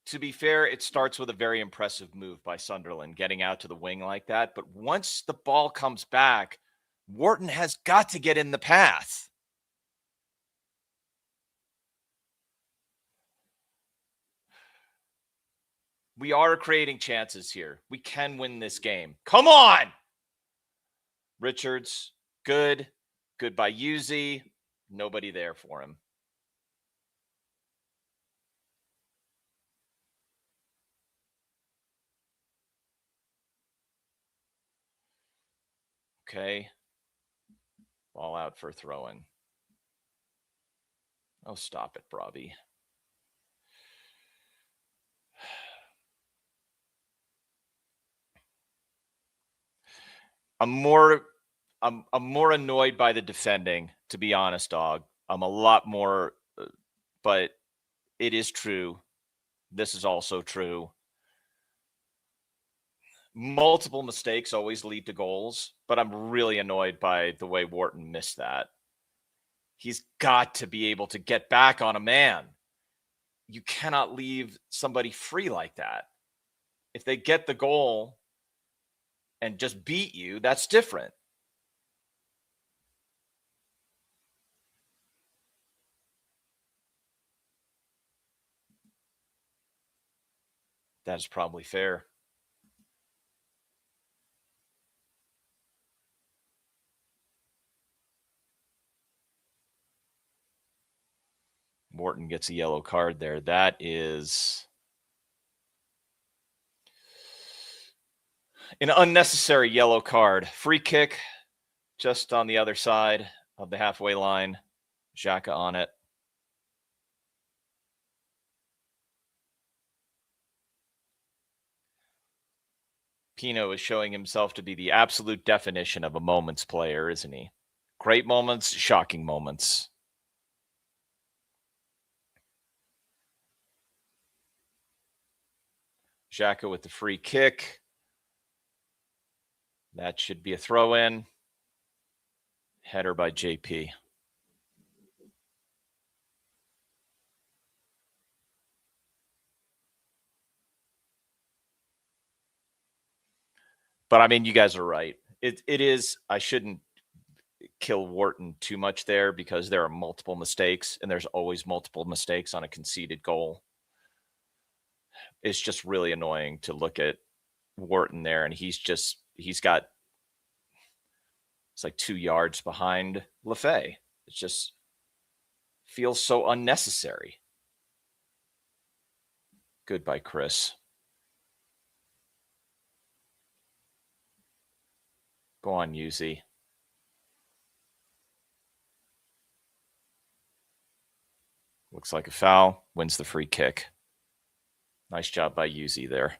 To be fair, it starts with a very impressive move by Sunderland, getting out to the wing like that. But once the ball comes back, Wharton has got to get in the path. We are creating chances here. We can win this game. Come on! Richards, good. Good by Uzi. Nobody there for him. Okay. Ball out for throw-in. Oh, stop it, Bravi. I'm more annoyed by the defending, to be honest, dog. I'm a lot more, but it is true. This is also true. Multiple mistakes always lead to goals, but I'm really annoyed by the way Wharton missed that. He's got to be able to get back on a man. You cannot leave somebody free like that. If they get the goal and just beat you, that's different. That is probably fair. Wharton gets a yellow card there. That is an unnecessary yellow card. Free kick just on the other side of the halfway line. Xhaka on it. Pino is showing himself to be the absolute definition of a moments player, isn't he? Great moments, shocking moments. Xhaka with the free kick. That should be a throw-in. Header by JP. But I mean, you guys are right. It is, I shouldn't kill Wharton too much there because there are multiple mistakes and there's always multiple mistakes on a conceded goal. It's just really annoying to look at Wharton there, and he's like 2 yards behind LaFay. It just feels so unnecessary. Good by Chris. Go on, Uzi. Looks like a foul. Wins the free kick. Nice job by Uzi there.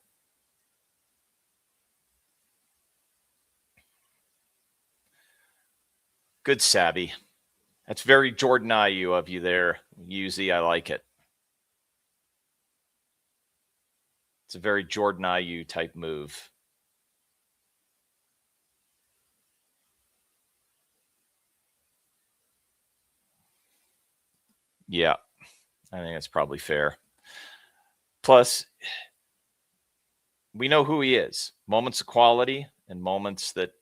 Good savvy. That's very Jordan Ayew of you there, Uzi. I like it. It's a very Jordan Ayew type move. Yeah, I think that's probably fair. Plus, we know who he is. Moments of quality and moments that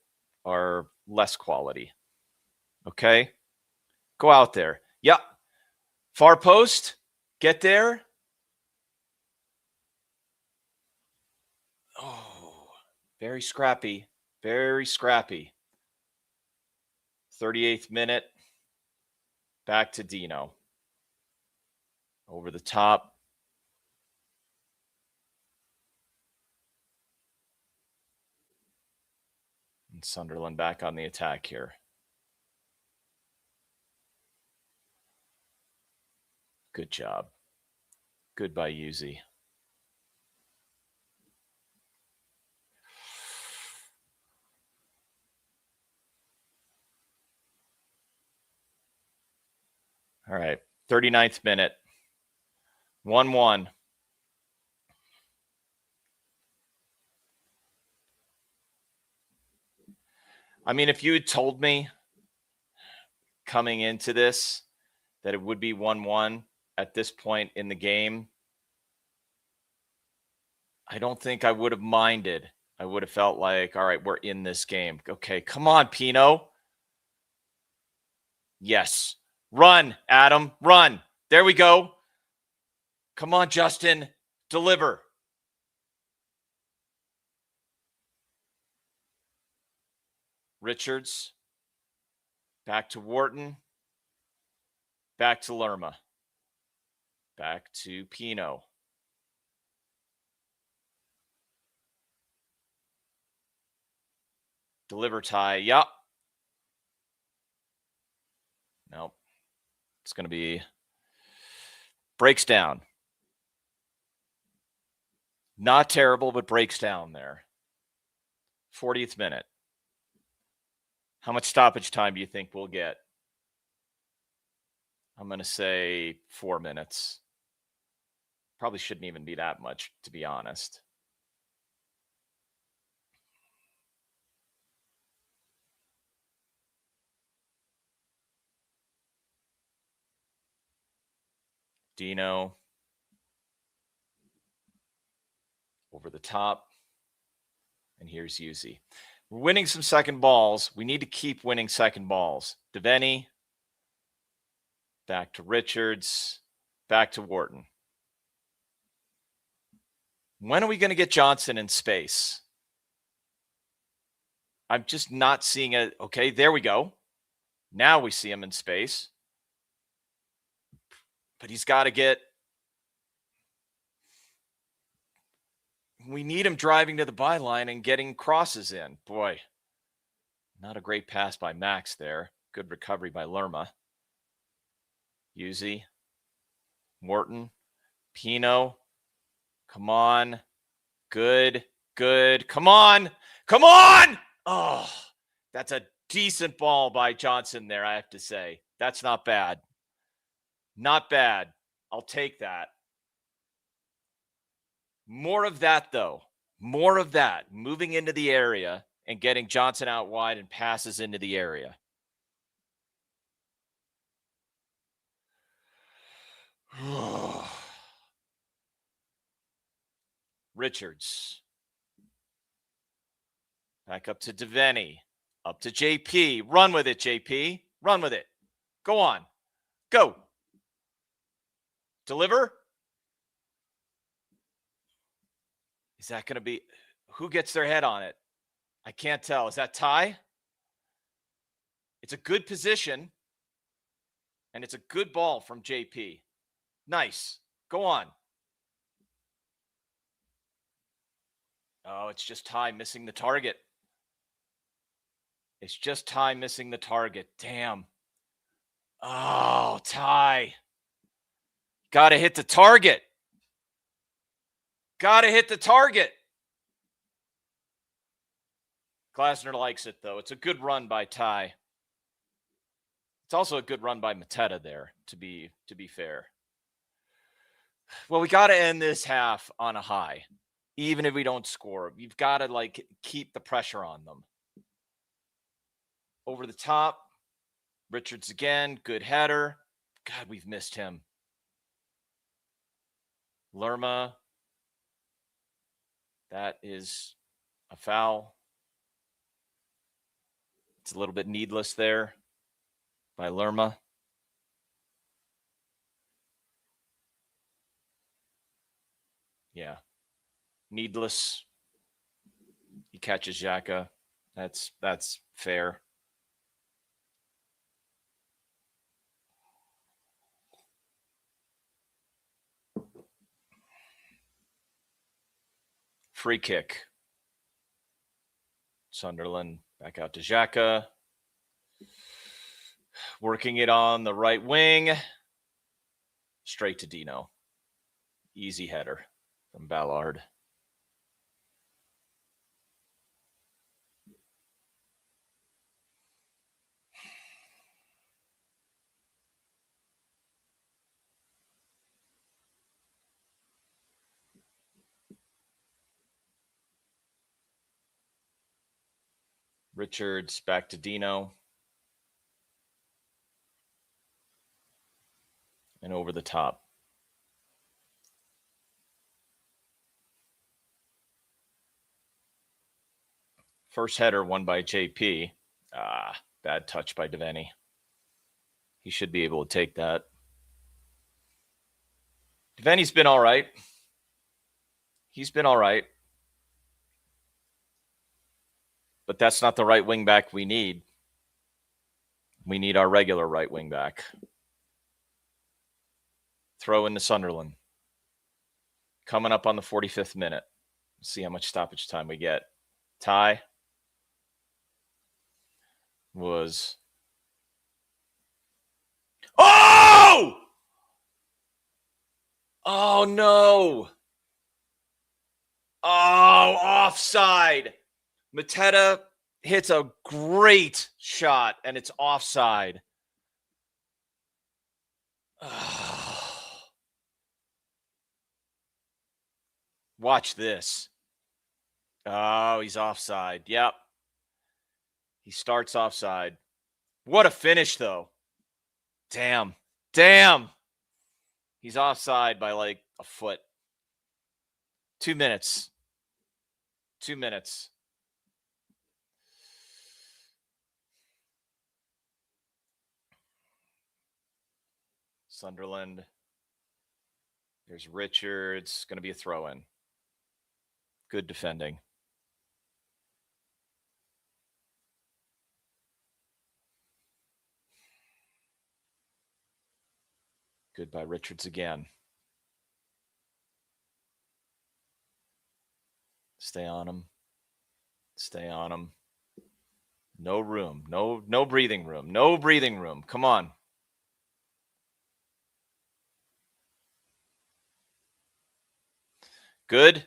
are less quality. Okay? Go out there. Yeah. Far post. Get there. Oh, very scrappy. Very scrappy. 38th minute. Back to Dino. Over the top. And Sunderland back on the attack here. Good job. Good by Yuzi. All right. 39th minute. 1-1. I mean, if you had told me coming into this that it would be 1-1 at this point in the game, I don't think I would have minded. I would have felt like, all right, we're in this game. Okay, come on, Pino. Yes. Run, Adam. Run. There we go. Come on, Justin. Deliver. Richards. Back to Wharton. Back to Lerma. Back to Pino. Deliver tie. Yup. Nope. It's going to be breaks down. Not terrible, but breaks down there. 40th minute. How much stoppage time do you think we'll get? I'm going to say 4 minutes. Probably shouldn't even be that much, to be honest. Dino. Over the top. And here's Yuzi. We're winning some second balls. We need to keep winning second balls. Devaney. Back to Richards. Back to Wharton. When are we going to get Johnson in space? I'm just not seeing it. Okay, there we go. Now we see him in space. But he's got to get... We need him driving to the byline and getting crosses in. Boy, not a great pass by Max there. Good recovery by Lerma. Yuzi. Wharton. Pino. Come on. Good. Good. Come on. Come on. Oh, that's a decent ball by Johnson there, I have to say. That's not bad. Not bad. I'll take that. More of that, though. More of that. Moving into the area and getting Johnson out wide and passes into the area. Richards. Back up to Devaney. Up to JP. Run with it, JP. Run with it. Go on. Go. Deliver. Is that going to be... Who gets their head on it? I can't tell. Is that Ty? It's a good position. And it's a good ball from JP. Nice. Go on. Oh, it's just Ty missing the target. It's just Ty missing the target. Damn. Oh, Ty. Got to hit the target. Got to hit the target. Glasner likes it, though. It's a good run by Ty. It's also a good run by Mateta there, to be fair. Well, we got to end this half on a high. Even if we don't score, you've got to keep the pressure on them. Over the top. Richards again. Good header. God, we've missed him. Lerma. That is a foul. It's a little bit needless there by Lerma. Yeah. Needless. He catches Xhaka. That's fair. Free kick. Sunderland back out to Xhaka. Working it on the right wing. Straight to Dino. Easy header from Ballard. Richards back to Dino. And over the top. First header won by JP. Bad touch by Devaney. He should be able to take that. Devaney's been all right. He's been all right. But that's not the right wing back we need. We need our regular right wing back. Throw in the Sunderland. Coming up on the 45th minute. See how much stoppage time we get. Ty was... Oh! Oh, no. Oh, offside. Mateta hits a great shot, and it's offside. Watch this. Oh, he's offside. Yep. He starts offside. What a finish, though. Damn. He's offside by like a foot. 2 minutes. 2 minutes. Sunderland. There's Richards. Going to be a throw-in. Good defending. Good by Richards again. Stay on him. Stay on him. No room. No breathing room. No breathing room. Come on. Good.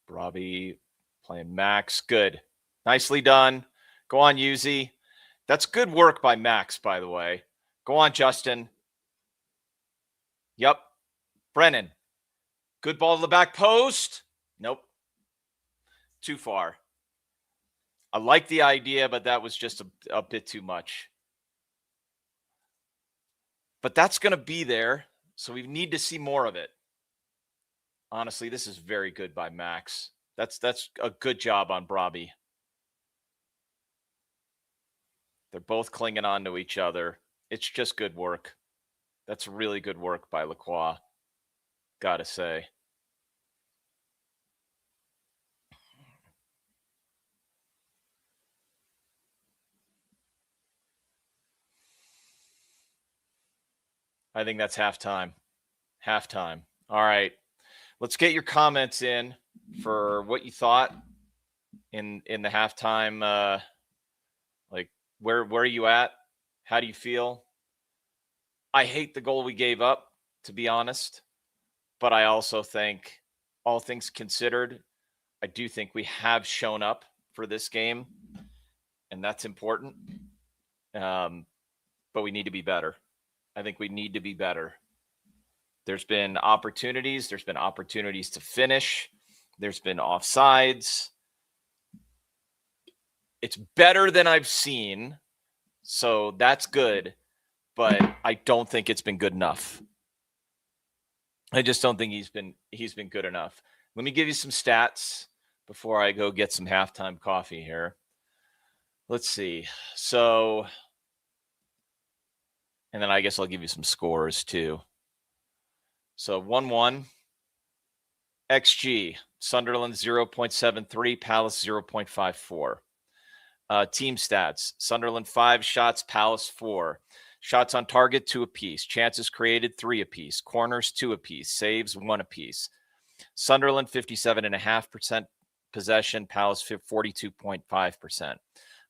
Robbie playing Max. Good. Nicely done. Go on, Yuzi. That's good work by Max, by the way. Go on, Justin. Yep. Brennan. Good ball to the back post. Nope. Too far. I like the idea, but that was just a bit too much. But that's going to be there, so we need to see more of it. Honestly, this is very good by Max. That's a good job on Brobby. They're both clinging on to each other. It's just good work. That's really good work by Lacroix. Gotta say. I think that's halftime. Halftime. All right. Let's get your comments in for what you thought in the halftime. Like, where are you at? How do you feel? I hate the goal we gave up, to be honest. But I also think, all things considered, I do think we have shown up for this game, and that's important. But we need to be better. I think we need to be better. There's been opportunities. There's been opportunities to finish. There's been offsides. It's better than I've seen, so that's good. But I don't think it's been good enough. I just don't think he's been good enough. Let me give you some stats before I go get some halftime coffee here. Let's see. So And then I guess I'll give you some scores too. So 1-1. XG, Sunderland 0.73, Palace 0.54. Team stats, Sunderland 5 shots, Palace 4. Shots on target, 2 apiece. Chances created, 3 apiece. Corners, 2 apiece. Saves, 1 apiece. Sunderland 57.5% possession, Palace 42.5%.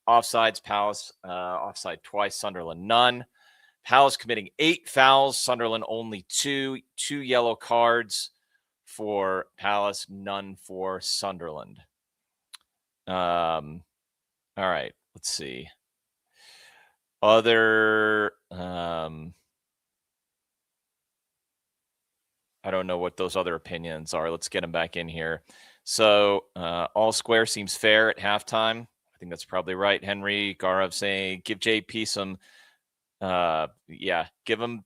Offsides, Palace offside twice, Sunderland none. Palace committing 8 fouls, Sunderland only 2. 2 yellow cards for Palace, none for Sunderland. All right, let's see. Other, I don't know what those other opinions are. Let's get them back in here. So all square seems fair at halftime. I think that's probably right. Henry Gaurav saying, give JP some, give him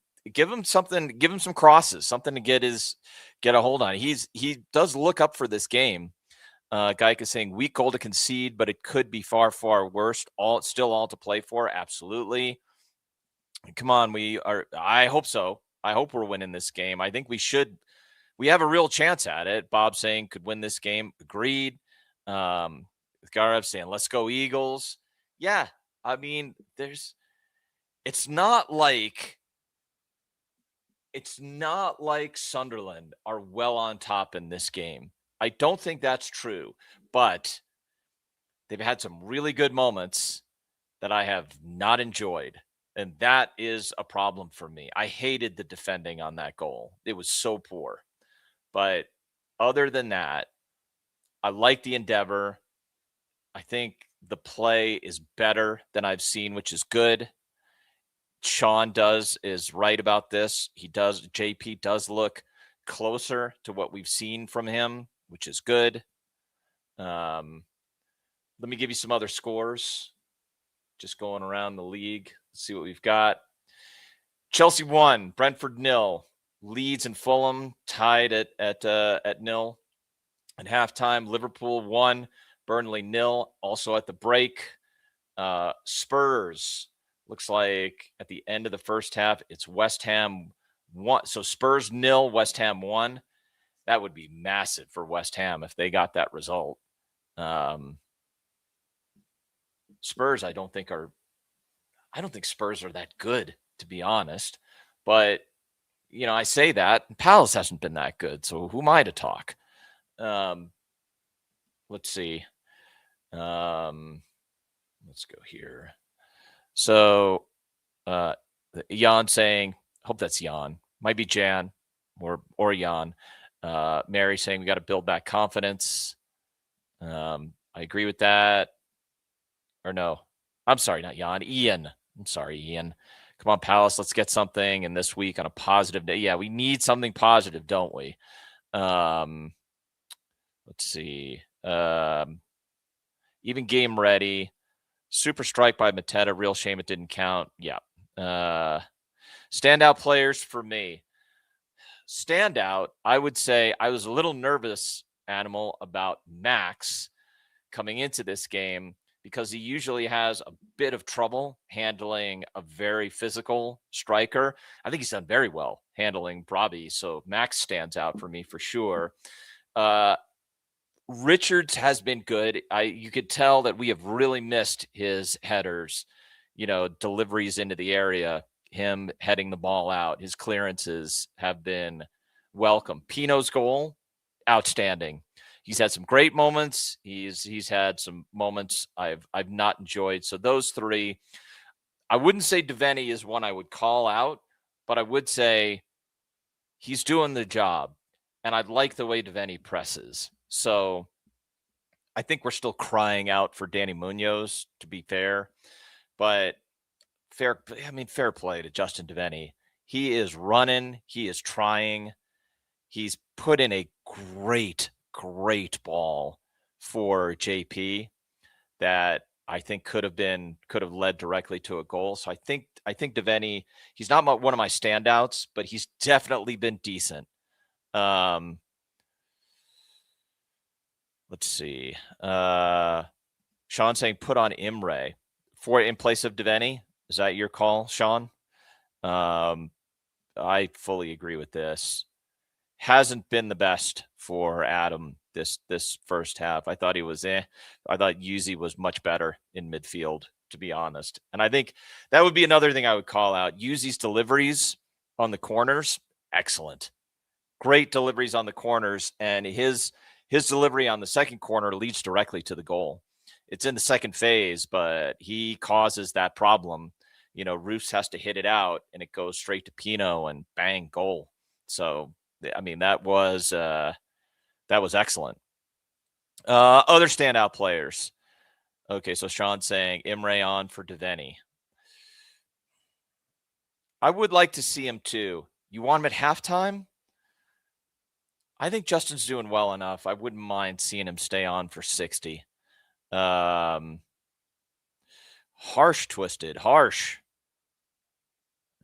something, give him some crosses, something to get a hold on. He does look up for this game. Geik is saying weak goal to concede, but it could be far, far worse. All to play for. Absolutely. Come on. I hope so. I hope we're winning this game. I think we should. We have a real chance at it. Bob saying could win this game. Agreed. Garev saying, let's go Eagles. Yeah. I mean, it's not like Sunderland are well on top in this game. I don't think that's true, but they've had some really good moments that I have not enjoyed. And that is a problem for me. I hated the defending on that goal. It was so poor. But other than that, I like the endeavor. I think the play is better than I've seen, which is good. Sean is right about this. JP does look closer to what we've seen from him, which is good. Let me give you some other scores. Just going around the league. Let's see what we've got. Chelsea 1, Brentford 0. Leeds and Fulham tied at 0. At halftime, Liverpool 1, Burnley 0. Also at the break, Spurs. Looks like at the end of the first half, it's West Ham 1. So Spurs 0, West Ham 1. That would be massive for West Ham if they got that result. Spurs, I don't think Spurs are that good, to be honest. But, I say that. Palace hasn't been that good, so who am I to talk? Let's see. Let's go here. So, Jan saying, hope that's Jan. Might be Jan or Jan. Mary saying we got to build back confidence. I agree with that. Or no, I'm sorry, not Jan. Ian. I'm sorry, Ian. Come on, Palace. Let's get something in this week on a positive day. Yeah, we need something positive, don't we? Let's see. Even game ready. Super strike by Mateta. Real shame it didn't count. Yeah. Standout players for me. Standout, I would say I was a little nervous, Animal, about Max coming into this game because he usually has a bit of trouble handling a very physical striker. I think he's done very well handling Brabi, so Max stands out for me for sure. Richards has been good. You could tell that we have really missed his headers, deliveries into the area, him heading the ball out. His clearances have been welcome. Pino's goal, outstanding. He's had some great moments. He's had some moments I've not enjoyed. So those three, I wouldn't say Devaney is one I would call out, but I would say he's doing the job. And I like the way Devaney presses. So I think we're still crying out for Danny Munoz, to be fair. But fair play to Justin Devaney. He is running. He is trying. He's put in a great ball for JP that I think could have led directly to a goal. So I think Devaney, he's not one of my standouts, but he's definitely been decent. Let's see. Sean saying put on Imre in place of Devaney. Is that your call, Sean? I fully agree with this. Hasn't been the best for Adam this first half. I thought he was I thought Yuzi was much better in midfield, to be honest. And I think that would be another thing I would call out. Yuzi's deliveries on the corners, excellent. Great deliveries on the corners, and his delivery on the second corner leads directly to the goal. It's in the second phase, but he causes that problem. Roos has to hit it out, and it goes straight to Pino, and bang, goal. So, I mean, that was excellent. Other standout players. Okay, so Sean's saying Imre on for Deveni. I would like to see him too. You want him at halftime? I think Justin's doing well enough. I wouldn't mind seeing him stay on for 60. Harsh twisted. Harsh.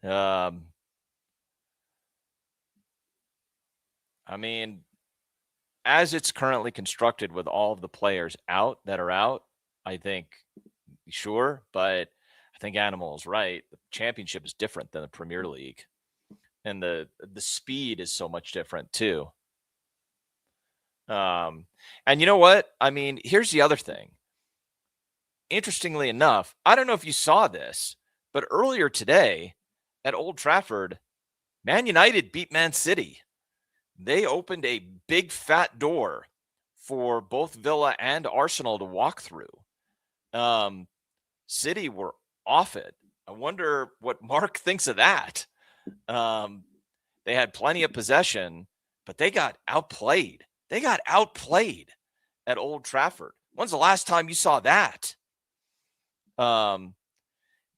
I mean, as it's currently constructed with all of the players that are out, I think, sure, but I think Animal is right. The championship is different than the Premier League, and the speed is so much different too. And you know what? I mean, here's the other thing. Interestingly enough, I don't know if you saw this, but earlier today at Old Trafford, Man United beat Man City. They opened a big fat door for both Villa and Arsenal to walk through. City were off it. I wonder what Mark thinks of that. They had plenty of possession, but they got outplayed. They got outplayed at Old Trafford. When's the last time you saw that?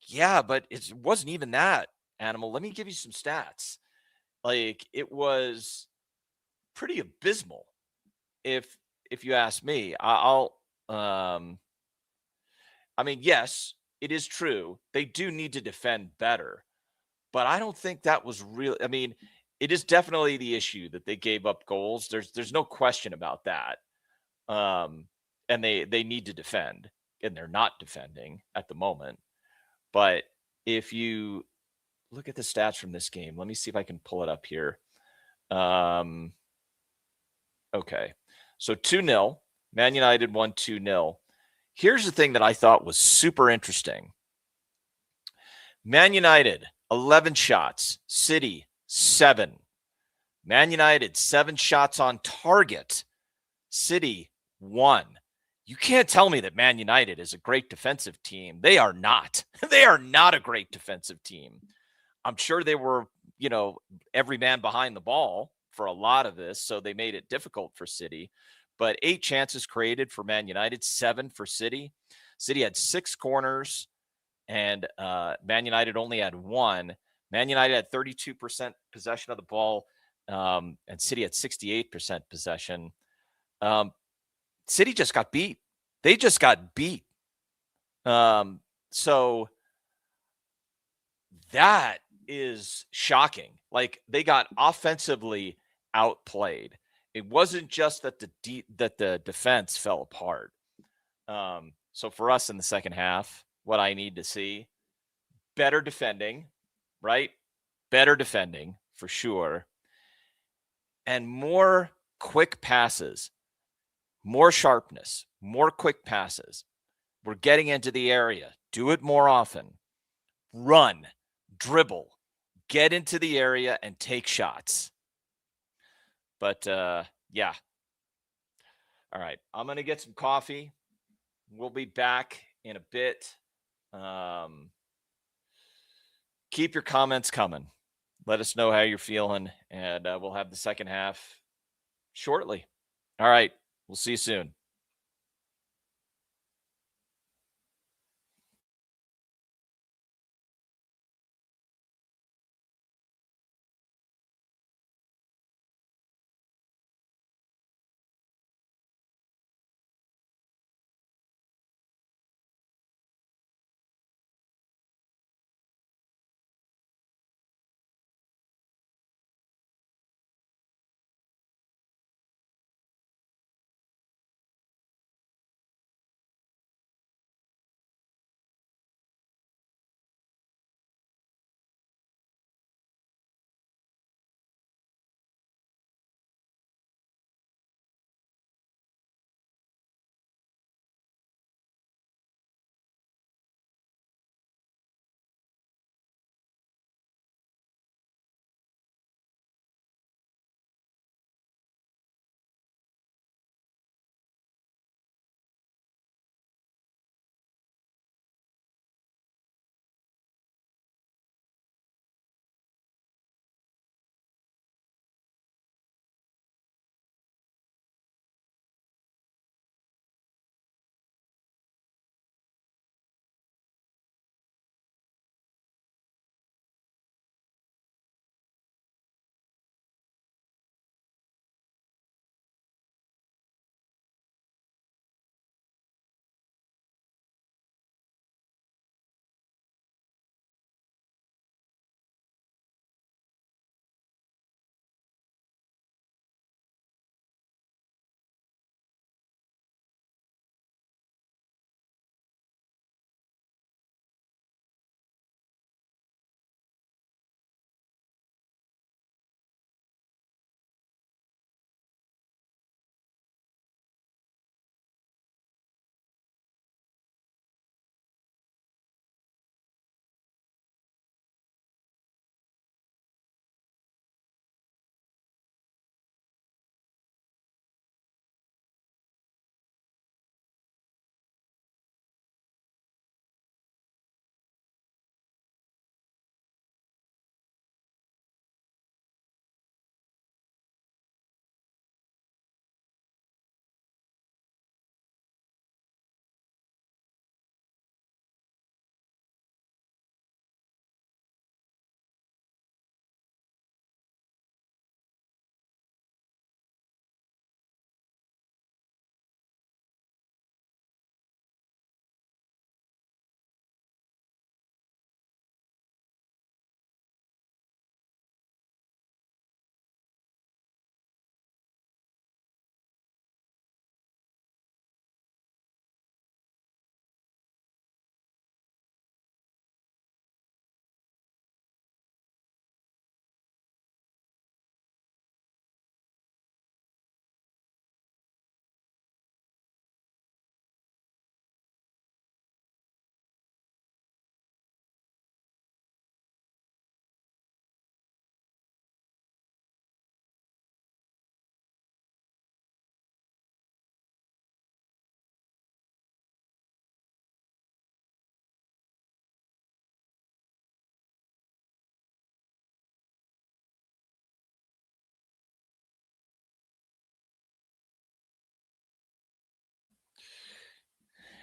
Yeah, but it wasn't even that, Animal. Let me give you some stats. Like, it was pretty abysmal, if you ask me. I mean, yes, it is true. They do need to defend better, but I don't think that was real. I mean, it is definitely the issue that they gave up goals. There's no question about that. And they need to defend, and they're not defending at the moment. But if you look at the stats from this game, let me see if I can pull it up here. Okay. So 2-0. Man United won 2-0. Here's the thing that I thought was super interesting. Man United, 11 shots. City, 7. Man United, 7 shots on target. City, 1. You can't tell me that Man United is a great defensive team. They are not. They are not a great defensive team. I'm sure they were, every man behind the ball for a lot of this, so they made it difficult for City. But 8 chances created for Man United, 7 for City. City had 6 corners, and Man United only had 1. Man United had 32% possession of the ball, and City had 68% possession. City just got beat. They just got beat. So that is shocking. Like, they got offensively outplayed. It wasn't just that the defense fell apart. So for us in the second half, what I need to see, better defending, right? Better defending for sure. And more quick passes, more sharpness, more quick passes. We're getting into the area. Do it more often. Run, dribble, get into the area and take shots. But yeah. All right. I'm going to get some coffee. We'll be back in a bit. Keep your comments coming. Let us know how you're feeling, and we'll have the second half shortly. All right. We'll see you soon.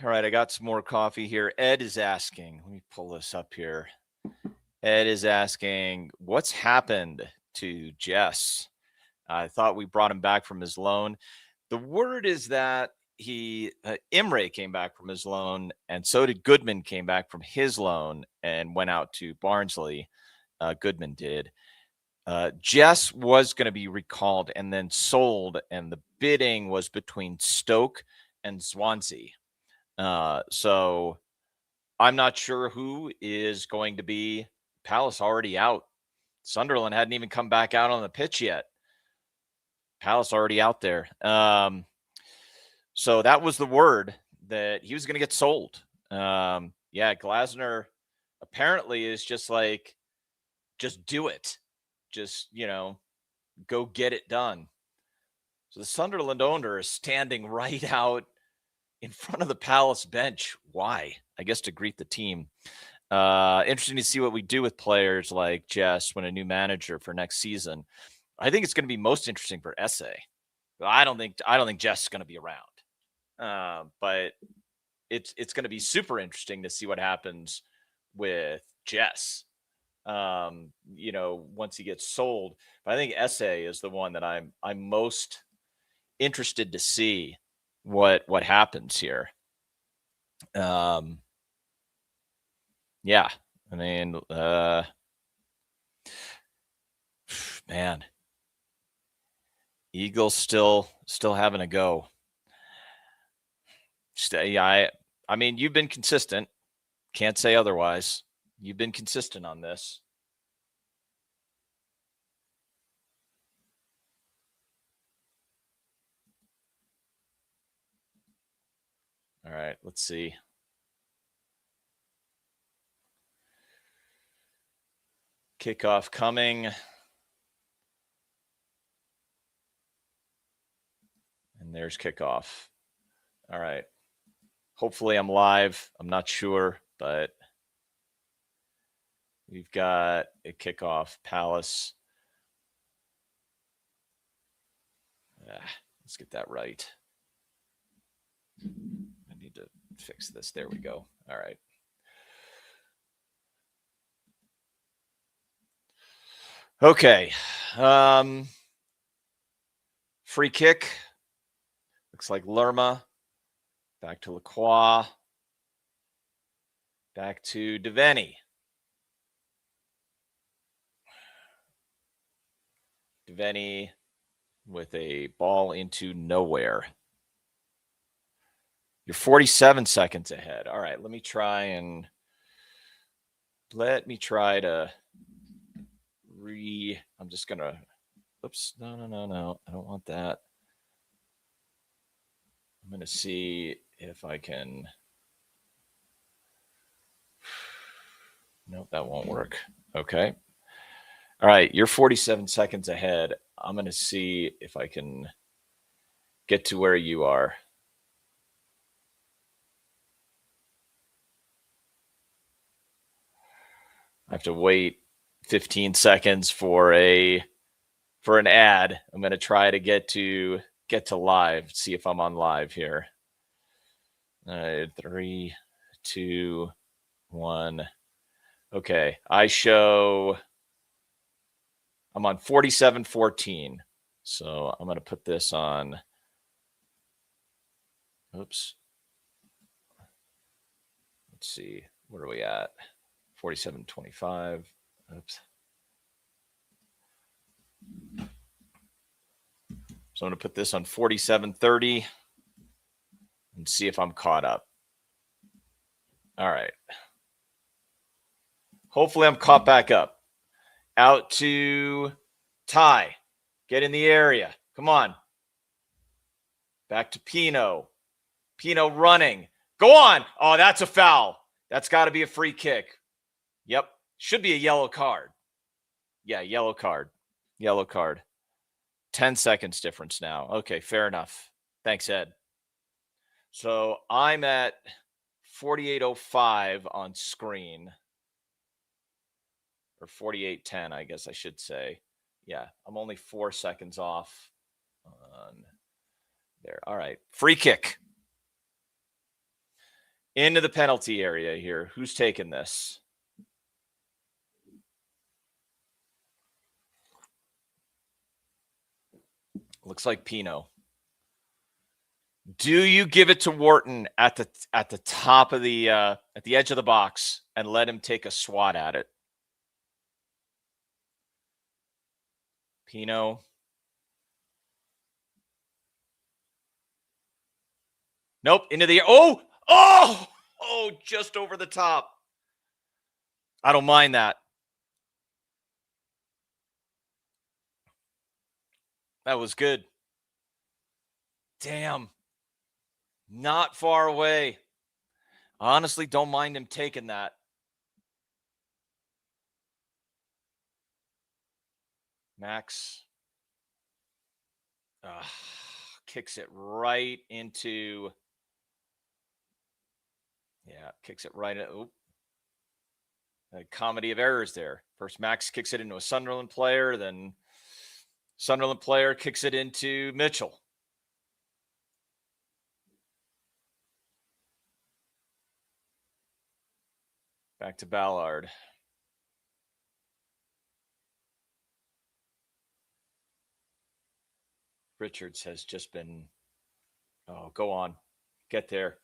All right, I got some more coffee here. Ed is asking, let me pull this up here. Ed is asking, what's happened to Jess? I thought we brought him back from his loan. The word is that Imre came back from his loan, and so did Goodman came back from his loan and went out to Barnsley. Goodman did. Jess was going to be recalled and then sold, and the bidding was between Stoke and Swansea. So I'm not sure who is going to be. Palace already out. Sunderland hadn't even come back out on the pitch yet. Palace already out there. So that was the word, that he was going to get sold. Yeah, Glasner apparently is just like, just do it. Just, go get it done. So the Sunderland owner is standing right out in front of the Palace bench. Why? I guess to greet the team. Interesting to see what we do with players like Jess when a new manager for next season. I think it's going to be most interesting for Esse. I don't think Jess is going to be around. But it's going to be super interesting to see what happens with Jess. Once he gets sold. But I think Esse is the one that I'm most interested to see what happens here. Yeah, I mean, man, Eagles still having a go. I mean, you've been consistent. Can't say otherwise. You've been consistent on this. All right, let's see. Kickoff coming. And there's kickoff. All right. Hopefully I'm live. I'm not sure, but we've got a kickoff. Palace. Let's get that right. I need to fix this. There we go. All right. Okay. Free kick. Looks like Lerma. Back to Lacroix. Back to Devaney. Devaney with a ball into nowhere. You're 47 seconds ahead. All right, let me try to I'm just going to, oops, no. I don't want that. I'm going to see if I can. Nope, that won't work. Okay. All right, you're 47 seconds ahead. I'm going to see if I can get to where you are. I have to wait 15 seconds for an ad. I'm going to try to get to live, see if I'm on live here. 3, 2, 1. Okay, I'm on 47:14. So I'm going to put this on. Oops. Let's see. Where are we at? 47:25. Oops. So I'm going to put this on 47:30 and see if I'm caught up. All right. Hopefully I'm caught back up. Out to Ty. Get in the area. Come on. Back to Pino. Pino running. Go on. Oh, that's a foul. That's got to be a free kick. Yep. Should be a yellow card. Yeah, yellow card. Yellow card. 10 seconds difference now. Okay, fair enough. Thanks, Ed. So I'm at 48:05 on screen. Or 48:10, I guess I should say. Yeah, I'm only 4 seconds off on there. All right, free kick. Into the penalty area here. Who's taking this? Looks like Pino. Do you give it to Wharton at the top of the at the edge of the box and let him take a swat at it? Pino. Nope, into the just over the top. I don't mind that. That was good. Damn. Not far away. Honestly, don't mind him taking that. Max kicks it right into. Yeah, kicks it right. A comedy of errors there. First, Max kicks it into a Sunderland player, then Sunderland player kicks it into Mitchell. Back to Ballard. Richards has just been. Oh, go on. Get there.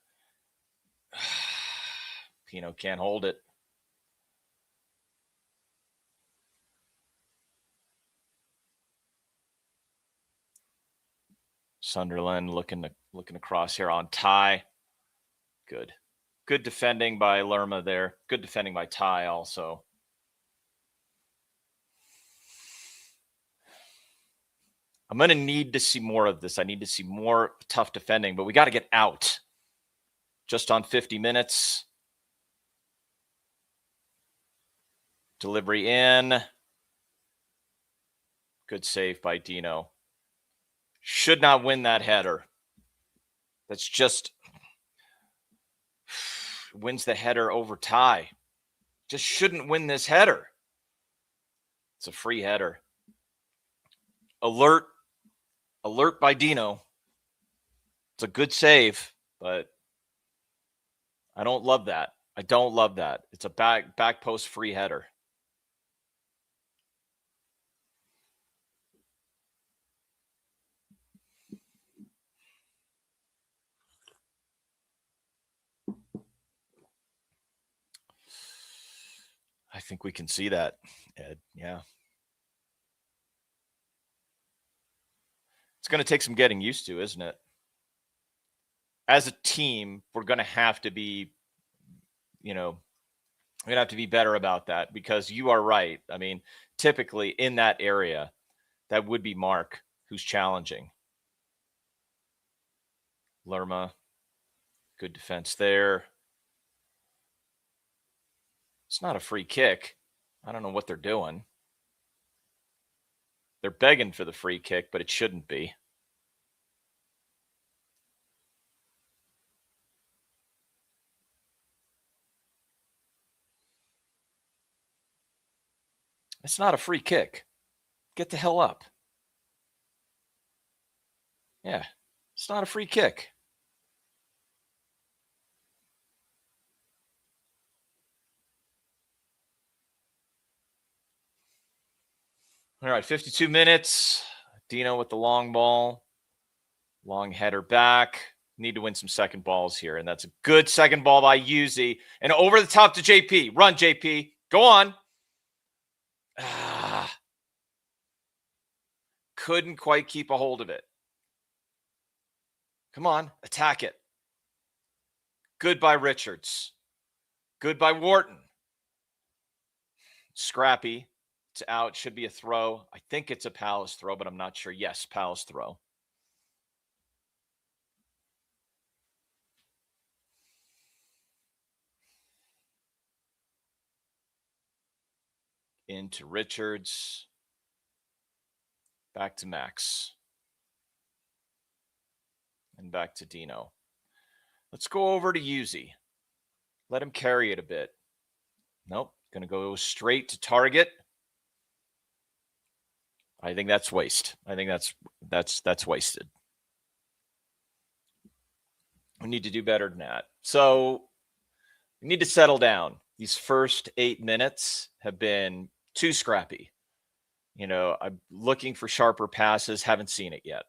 Pino can't hold it. Sunderland looking across here on Ty. Good defending by Lerma there. Good defending by Ty also. I'm going to need to see more of this. I need to see more tough defending, but we got to get out. Just on 50 minutes. Delivery in. Good save by Dino. Should not win that header. That's just wins the header over Ty. Just shouldn't win this header. It's a free header. Alert by Dino. It's a good save, but I don't love that. It's a back post free header. I think we can see that, Ed. Yeah. It's going to take some getting used to, isn't it? As a team, we're going to have to be, we're going to have to be better about that, because you are right. I mean, typically in that area, that would be Mark who's challenging. Lerma, good defense there. It's not a free kick. I don't know what they're doing. They're begging for the free kick, but it shouldn't be. It's not a free kick. Get the hell up. Yeah, it's not a free kick. All right, 52 minutes. Dino with the long ball. Long header back. Need to win some second balls here, and that's a good second ball by Yuzi. And over the top to JP. Run, JP. Go on. Couldn't quite keep a hold of it. Come on, attack it. Good by Richards. Good by Wharton. Scrappy. It's out. Should be a throw. I think it's a Palace throw, but I'm not sure. Yes, Palace throw. Into Richards. Back to Max. And back to Dino. Let's go over to Yuzi. Let him carry it a bit. Nope. Going to go straight to target. I think that's waste. I think that's wasted. We need to do better than that. So You need to settle down. These first 8 minutes have been too scrappy. I'm looking for sharper passes. Haven't seen it yet.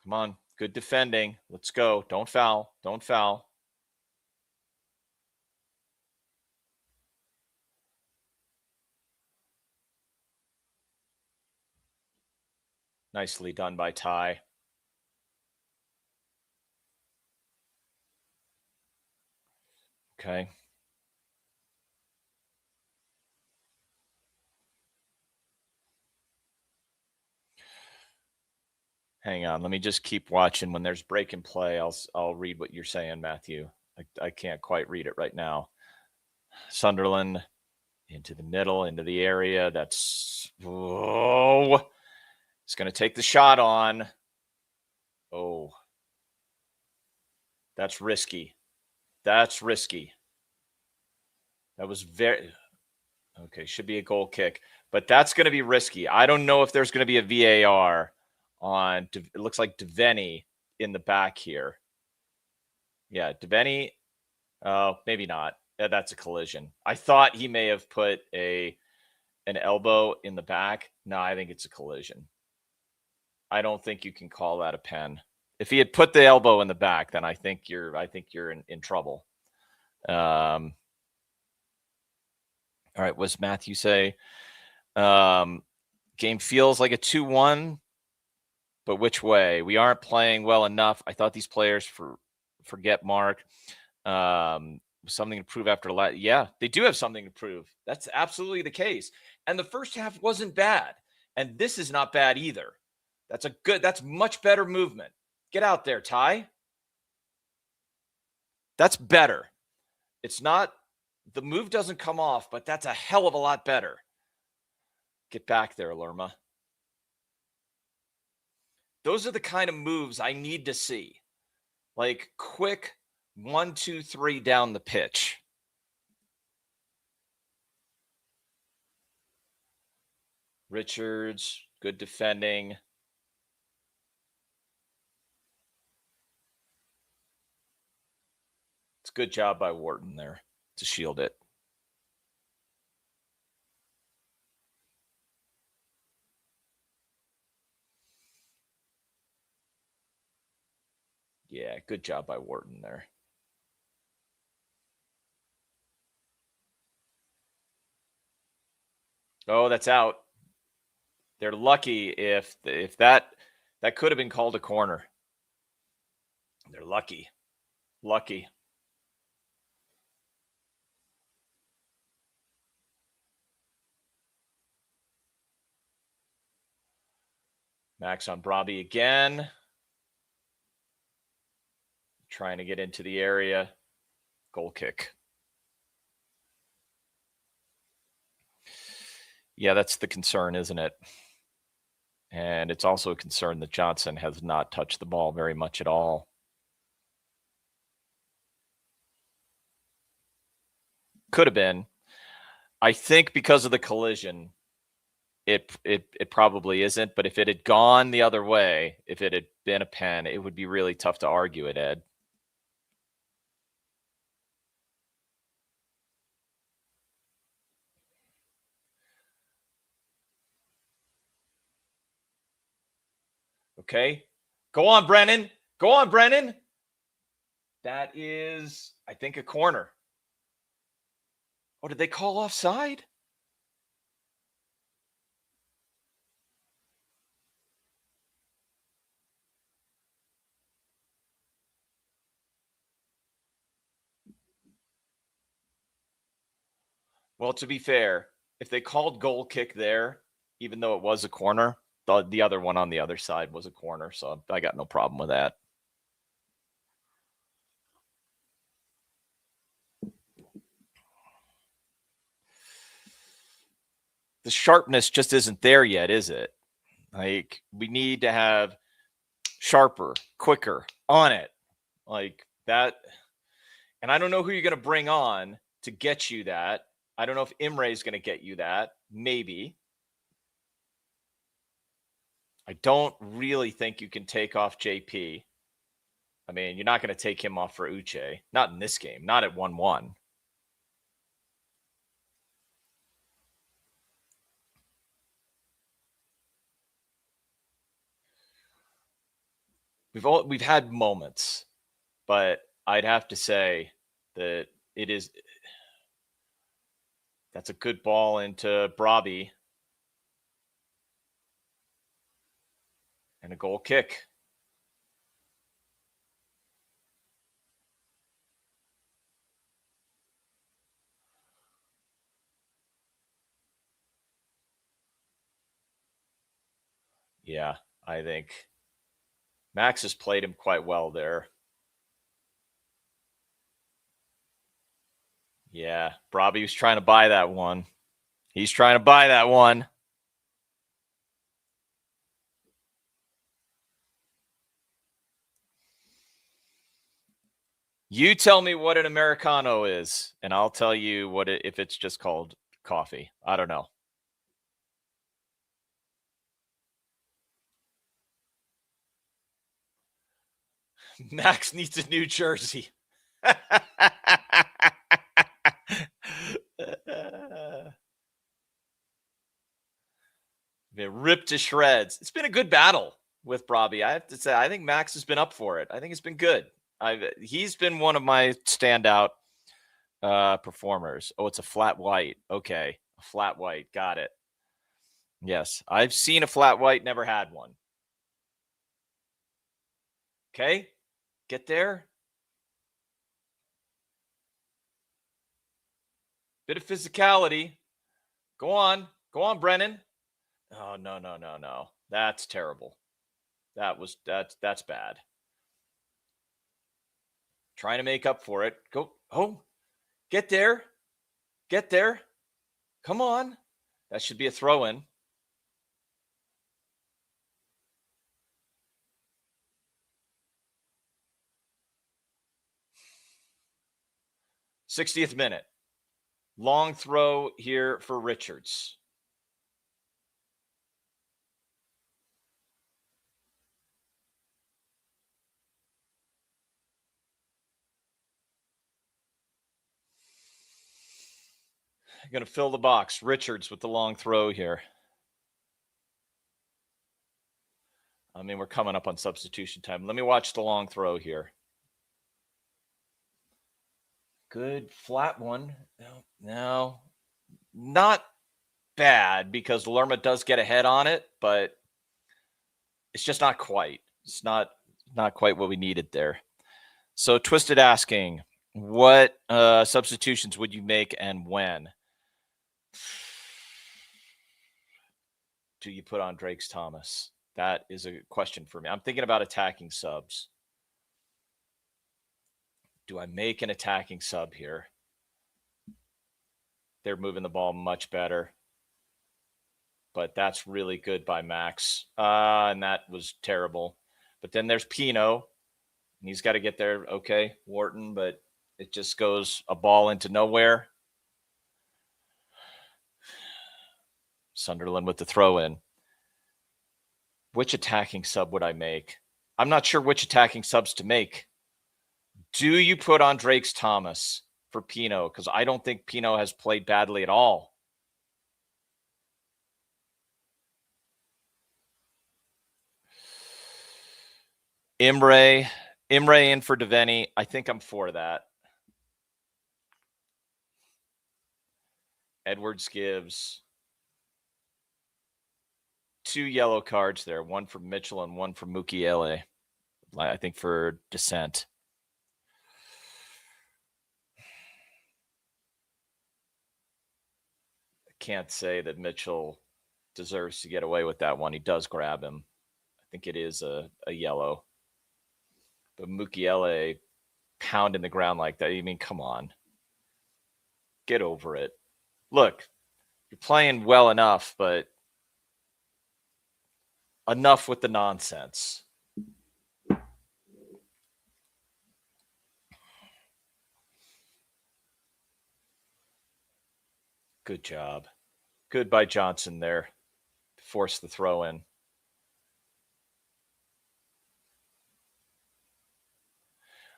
Come on. Good defending. Let's go. Don't foul. Don't foul. Nicely done by Ty. Okay. Hang on. Let me just keep watching. When there's break and play, I'll read what you're saying, Matthew. I can't quite read it right now. Sunderland into the middle, into the area. That's it's going to take the shot on. Oh, that's risky. That's risky. That was very okay. Should be a goal kick, but that's going to be risky. I don't know if there's going to be a VAR on. It looks like Devaney in the back here. Yeah, Devaney. Maybe not. That's a collision. I thought he may have put an elbow in the back. No, I think it's a collision. I don't think you can call that a pen. If he had put the elbow in the back, then I think you're in trouble. All right, what's Matthew say? Game feels like a 2-1, but which way? We aren't playing well enough. I thought these players forget Mark. Something to prove after last. Yeah, they do have something to prove. That's absolutely the case. And the first half wasn't bad. And this is not bad either. That's much better movement. Get out there, Ty. That's better. It's not, the move doesn't come off, but that's a hell of a lot better. Get back there, Lerma. Those are the kind of moves I need to see. Like quick 1, 2, 3 down the pitch. Richards, good defending. It's a good job by Wharton there to shield it. Yeah, good job by Wharton there. Oh, that's out. They're lucky if that could have been called a corner. They're lucky. Lucky. Max on Brobby again. Trying to get into the area. Goal kick. Yeah, that's the concern, isn't it? And it's also a concern that Johnson has not touched the ball very much at all. Could have been. I think because of the collision, it probably isn't. But if it had gone the other way, if it had been a pen, it would be really tough to argue it, Ed. Okay. Go on, Brennan. Go on, Brennan. That is, I think, a corner. Oh, did they call offside? Well, to be fair, if they called goal kick there, even though it was a corner, the other one on the other side was a corner. So I got no problem with that. The sharpness just isn't there yet, is it? Like, we need to have sharper, quicker on it. Like that. And I don't know who you're going to bring on to get you that. I don't know if Imre is going to get you that. Maybe. I don't really think you can take off JP. I mean, you're not going to take him off for Uche. Not in this game. Not at 1-1. We've had moments, but I'd have to say that that's a good ball into Brabi and a goal kick. Yeah, I think Max has played him quite well there. Yeah, Brabi was trying to buy that one. He's trying to buy that one. You tell me what an Americano is, and I'll tell you if it's just called coffee. I don't know. Max needs a new jersey. Been ripped to shreds. It's been a good battle with Brabi. I have to say, I think Max has been up for it. I think it's been good. He's been one of my standout performers. Oh, it's a flat white. Okay, a flat white. Got it. Yes, I've seen a flat white, never had one. Okay, get there. Bit of physicality. Go on, Brennan. Oh no. That's terrible. That's bad. Trying to make up for it. Go. Oh, get there. Come on. That should be a throw in. '60th minute. Long throw here for Richards. Going to fill the box. Richards with the long throw here. I mean, we're coming up on substitution time. Let me watch the long throw here. Good flat one. No, not bad because Lerma does get ahead on it, but it's just not quite. It's not quite what we needed there. So Twisted asking, what substitutions would you make and when? Do you put on Drake's Thomas? That is a question for me. I'm thinking about attacking subs. Do I make an attacking sub here? They're moving the ball much better. But that's really good by Max. And that was terrible. But then there's Pino. And he's got to get there. Okay, Wharton. But it just goes a ball into nowhere. Sunderland with the throw in. Which attacking sub would I make? I'm not sure which attacking subs to make. Do you put on Drake's Thomas for Pino? Because I don't think Pino has played badly at all. Imre in for Deveni. I think I'm for that. Edwards gives 2 yellow cards there, one for Mitchell and one for Mukiele, I think for dissent. I can't say that Mitchell deserves to get away with that one. He does grab him. I think it is a yellow. But Mukiele pounding the ground like that, I mean, come on. Get over it. Look, you're playing well enough, but enough with the nonsense. Good job. Good by Johnson there. Force the throw in.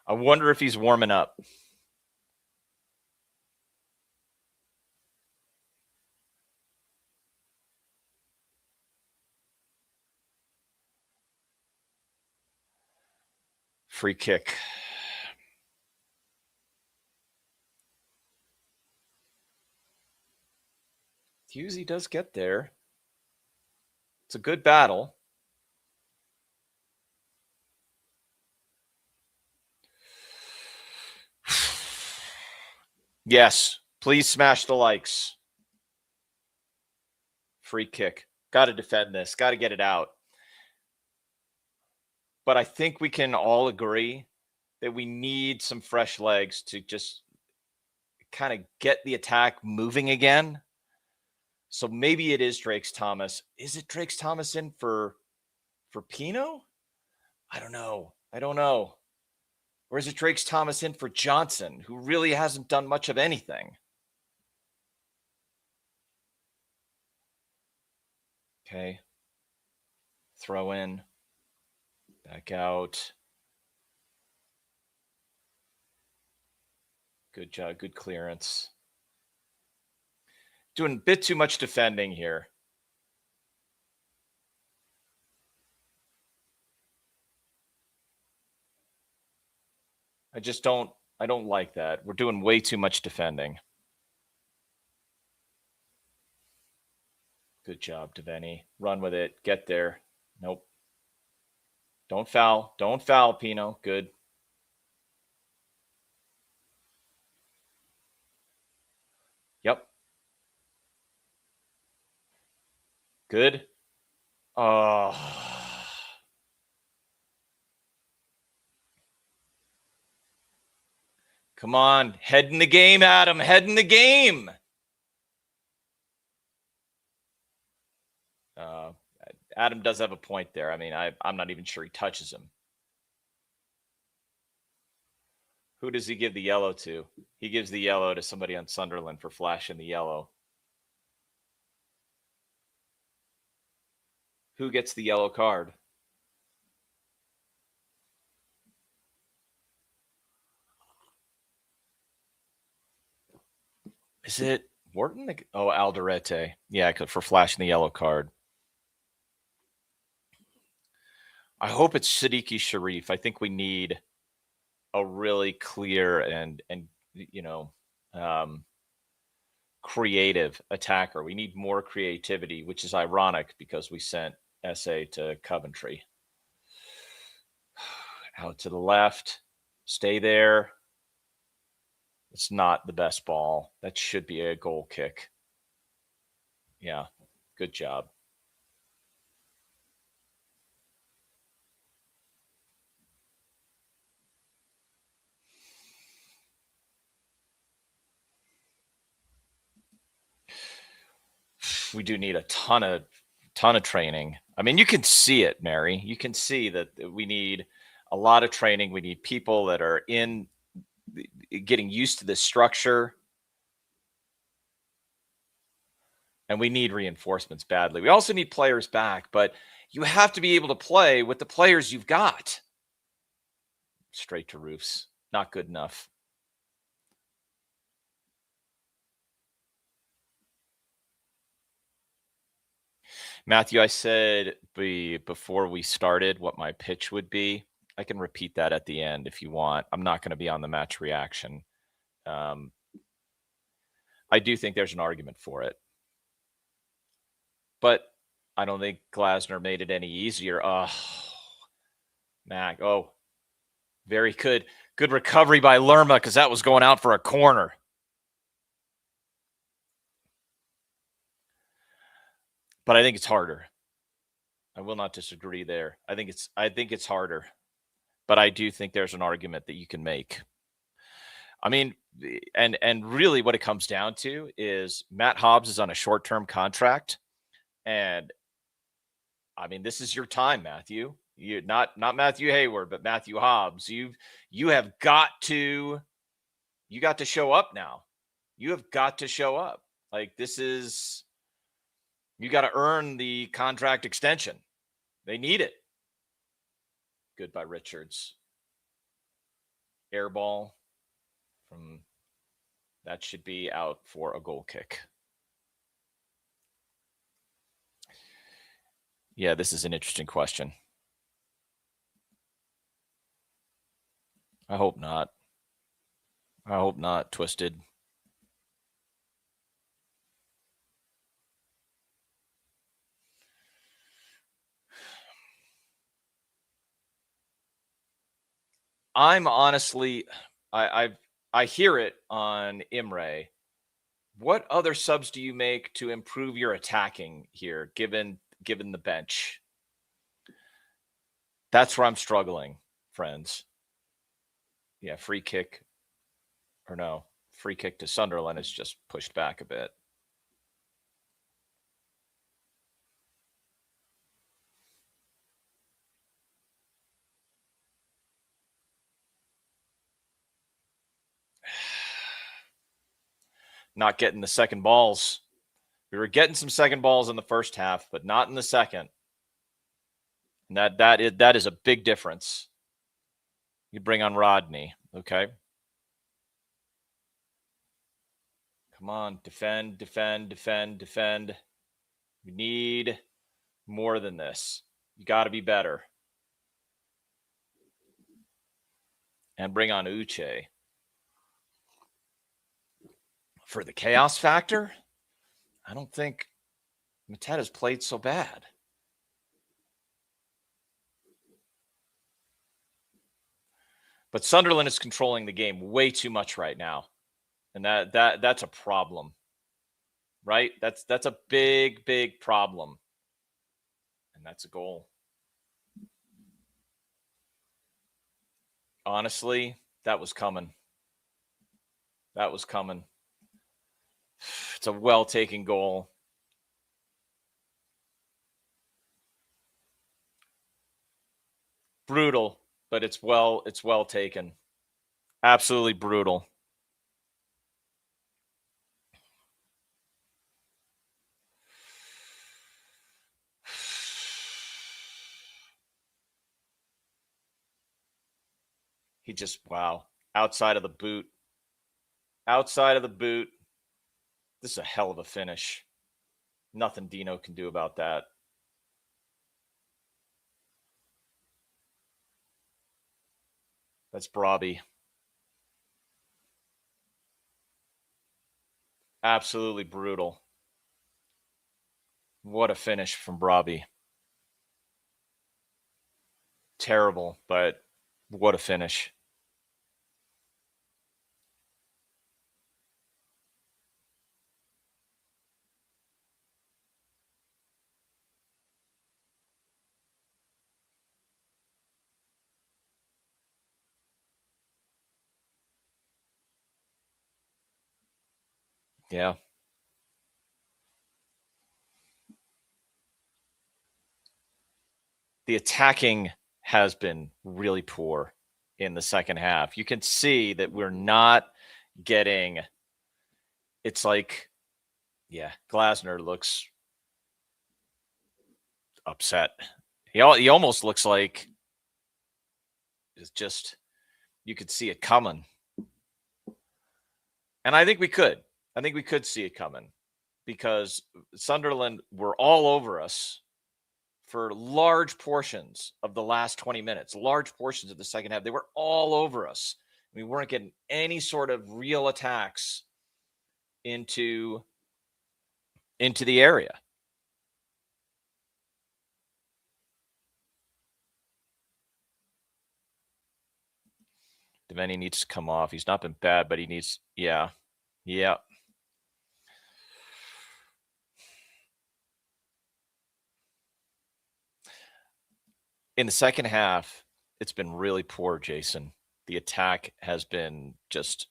I wonder if he's warming up. Free kick. Husey does get there. It's a good battle. Yes, please smash the likes. Free kick. Got to defend this. Got to get it out. But I think we can all agree that we need some fresh legs to just kind of get the attack moving again. So maybe it is Drake's Thomas. Is it Drake's Thomas in for Pino? I don't know. Or is it Drake's Thomas in for Johnson, who really hasn't done much of anything? Okay. Throw in. Back out. Good job. Good clearance. Doing a bit too much defending here. I don't like that. We're doing way too much defending. Good job, Devaney. Run with it. Get there. Nope. Don't foul. Don't foul, Pino. Good. Yep. Good. Oh. Come on. Head in the game, Adam. Head in the game. Adam does have a point there. I mean, I'm not even sure he touches him. Who does he give the yellow to? He gives the yellow to somebody on Sunderland for flashing the yellow. Who gets the yellow card? Is it Wharton? Oh, Alderete. Yeah, for flashing the yellow card. I hope it's Siddiqui Sharif. I think we need a really clear and creative attacker. We need more creativity, which is ironic because we sent SA to Coventry. Out to the left. Stay there. It's not the best ball. That should be a goal kick. Yeah, good job. We do need a ton of training. I mean, you can see it, Mary. You can see that we need a lot of training. We need people that are getting used to this structure. And we need reinforcements badly. We also need players back, but you have to be able to play with the players you've got. Straight to roofs. Not good enough. Matthew, I said before we started what my pitch would be. I can repeat that at the end if you want. I'm not going to be on the match reaction. I do think there's an argument for it. But I don't think Glasner made it any easier. Oh, Mac. Oh, very good. Good recovery by Lerma because that was going out for a corner. But I think it's harder. I will not disagree there. I think it's harder. But I do think there's an argument that you can make. I mean, and really what it comes down to is Matt Hobbs is on a short-term contract. And I mean, this is your time, Matthew. You not Matthew Hayward, but Matthew Hobbs. You got to show up now. You have got to show up. Like you got to earn the contract extension. They need it. Good by Richards. air ball from that should be out for a goal kick. Yeah, this is an interesting question. I hope not. I hope not. Twisted. I'm honestly, I hear it on Imre. What other subs do you make to improve your attacking here, given the bench? That's where I'm struggling, friends. Yeah, free kick or no, free kick to Sunderland is just pushed back a bit. Not getting the second balls. We were getting some second balls in the first half, but not in the second. And that is a big difference. You bring on Rodney, okay? Come on, defend, defend, defend, defend. We need more than this. You got to be better. And bring on Uche. For the chaos factor, I don't think Mateta's played so bad. But Sunderland is controlling the game way too much right now. And that's a problem. Right? That's a big problem. And that's a goal. Honestly, that was coming. That was coming. It's a well-taken goal. Brutal, but it's well taken. Absolutely brutal. He just wow. Outside of the boot. Outside of the boot. This is a hell of a finish. Nothing Dino can do about that. That's Brobby. Absolutely brutal. What a finish from Brobby. Terrible, but what a finish. Yeah. The attacking has been really poor in the second half. You can see that we're not getting it's like yeah, Glasner looks upset. He almost looks like it's just you could see it coming. And I think we could. I think we could see it coming because Sunderland were all over us for large portions of the last 20 minutes, large portions of the second half. They were all over us. We weren't getting any sort of real attacks into the area. Devaney needs to come off. He's not been bad, but he needs, yeah. In the second half, it's been really poor, Jason. The attack has been just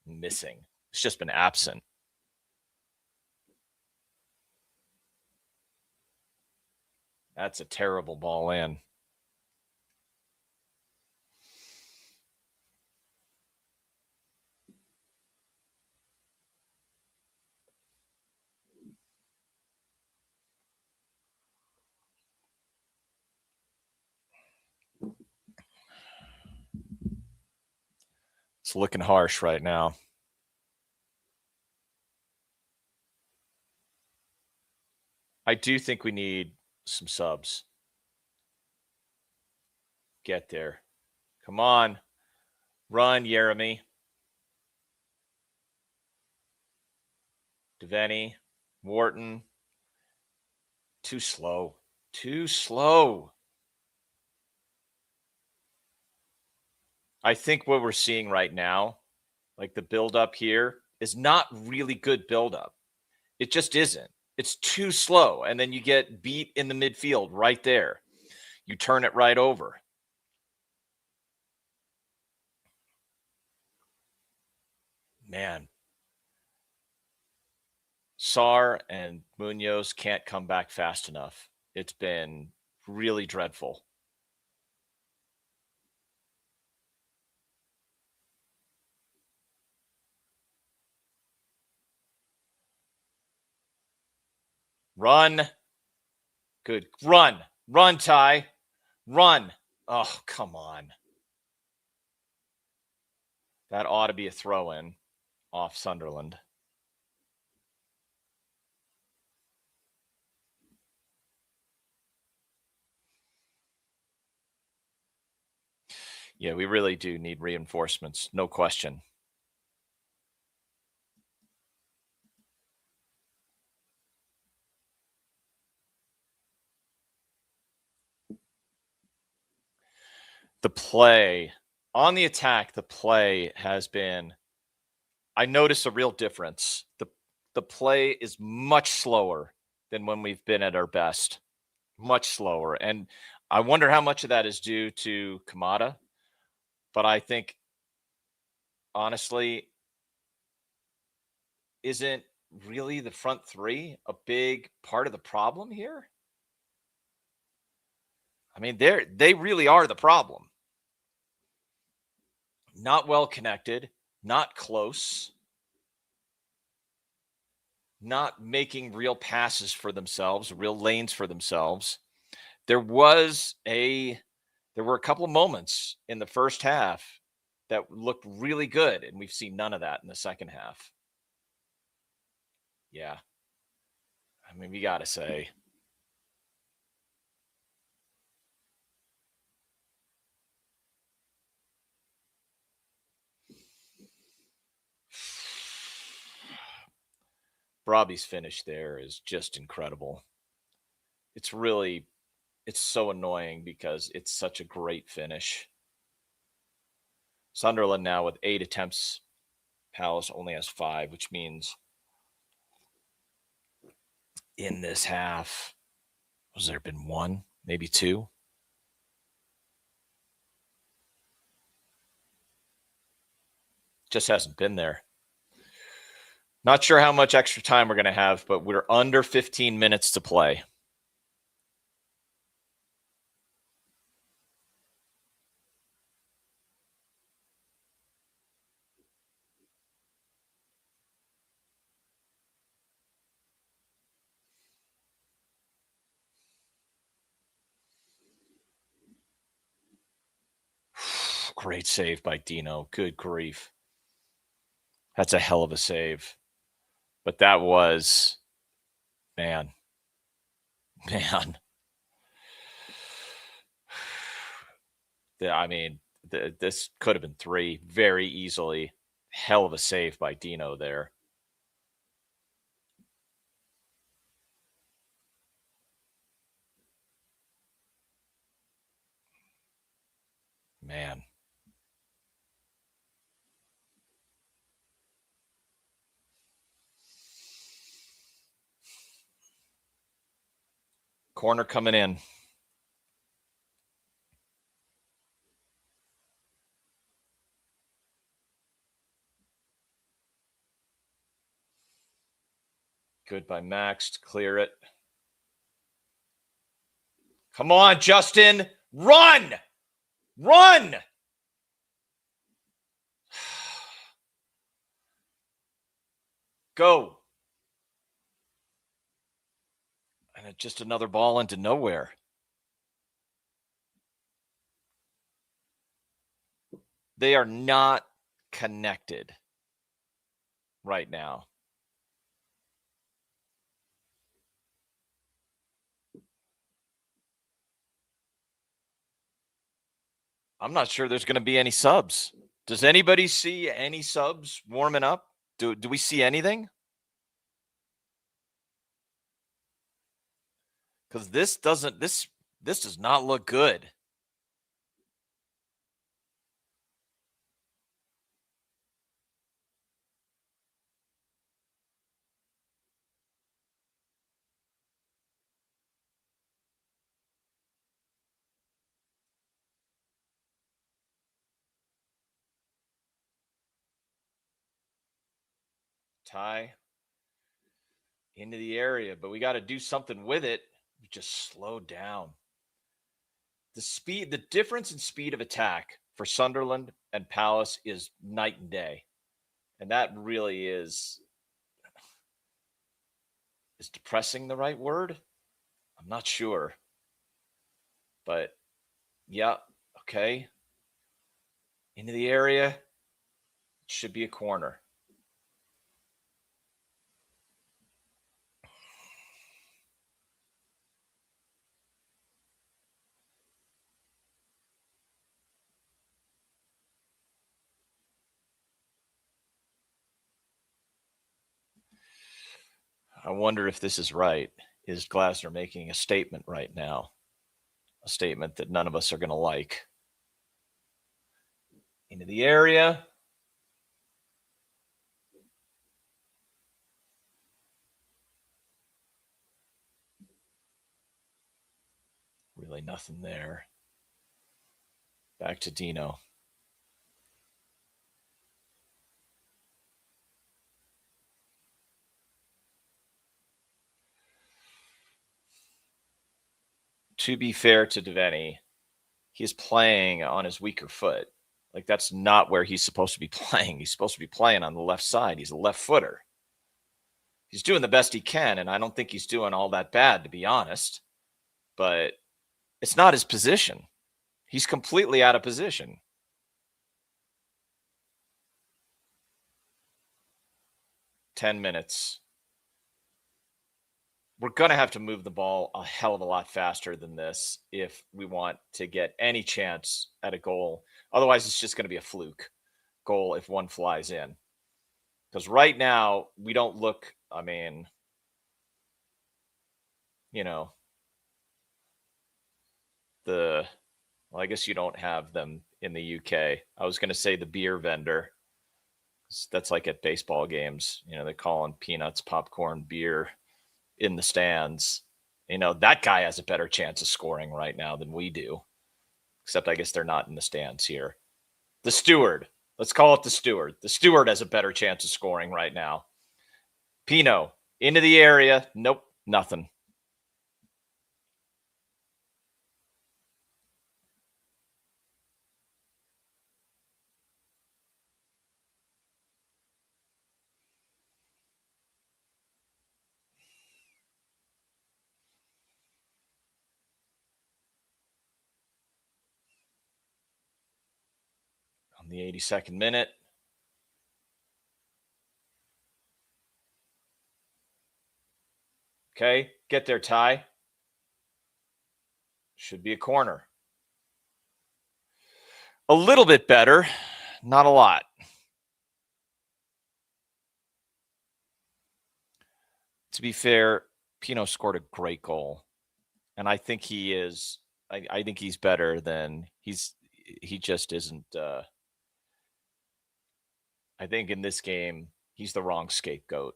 missing. It's just been absent. That's a terrible ball in. looking harsh right now. I do think we need some subs. Get there. Come on. Run, Jeremy. Devaney. Wharton. Too slow. Too slow. I think what we're seeing right now, like the buildup here, is not really good buildup. It just isn't. It's too slow. And then you get beat in the midfield right there. You turn it right over. Man. Sarr and Munoz can't come back fast enough. It's been really dreadful. Run. Good. Run. Run, Ty. Run. Oh, come on. That ought to be a throw-in off Sunderland. Yeah, we really do need reinforcements. No question. The play on the attack, the play has been, I notice a real difference. The play is much slower than when we've been at our best, much slower. And I wonder how much of that is due to Kamada. But I think, honestly, isn't really the front three a big part of the problem here? I mean, they really are the problem. Not well connected, not close, not making real passes for themselves, real lanes for themselves. There were a couple of moments in the first half that looked really good, and we've seen none of that in the second half. Yeah. I mean, we got to say. Robbie's finish there is just incredible. It's so annoying because it's such a great finish. Sunderland now with 8 attempts. Palace only has 5, which means in this half, has there been 1, maybe 2? Just hasn't been there. Not sure how much extra time we're going to have, but we're under 15 minutes to play. Great save by Dino. Good grief. That's a hell of a save. But that was, man. I mean, this could have been 3 very easily. Hell of a save by Dino there. Man. Corner coming in. Good by Max to clear it. Come on, Justin. Run! Run! Go. And just another ball into nowhere. They are not connected right now. I'm not sure there's going to be any subs. Does anybody see any subs warming up? Do we see anything? Because this does not look good. Tie into the area, but we got to do something with it. Just slow down. The difference in speed of attack for Sunderland and Palace is night and day. And that really is depressing the right word? I'm not sure. But yeah, okay. Into the area. It should be a corner. I wonder if this is right. Is Glasner making a statement right now? A statement that none of us are going to like. Into the area. Really nothing there. Back to Dino. To be fair to Devaney, he's playing on his weaker foot. Like, that's not where he's supposed to be playing. He's supposed to be playing on the left side. He's a left footer. He's doing the best he can, and I don't think he's doing all that bad, to be honest. But it's not his position. He's completely out of position. Ten minutes. We're going to have to move the ball a hell of a lot faster than this if we want to get any chance at a goal. Otherwise, it's just going to be a fluke goal if one flies in. Because right now, we don't look, I mean, you know, well, I guess you don't have them in the UK. I was going to say the beer vendor. That's like at baseball games. They call them peanuts, popcorn, beer in the stands. That guy has a better chance of scoring right now than we do. Except I guess they're not in the stands here. The steward. Let's call it the steward. The steward has a better chance of scoring right now. Pino, into the area. Nope, nothing. On the 82nd minute. Okay, get there, Ty. Should be a corner. A little bit better, not a lot. To be fair, Pino scored a great goal. And I think he is, I think he's better than he just isn't. I think in this game, he's the wrong scapegoat.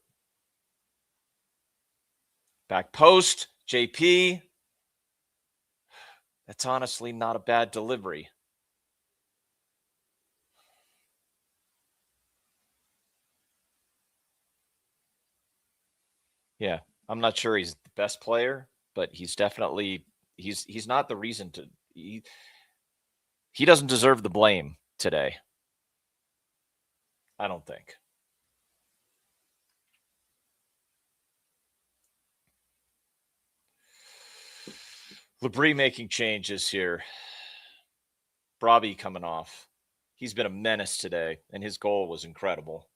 Back post, JP. That's honestly not a bad delivery. Yeah, I'm not sure he's the best player, but he's definitely he's not the reason to he doesn't deserve the blame today. I don't think. Labrie making changes here. Brabi coming off. He's been a menace today, and his goal was incredible.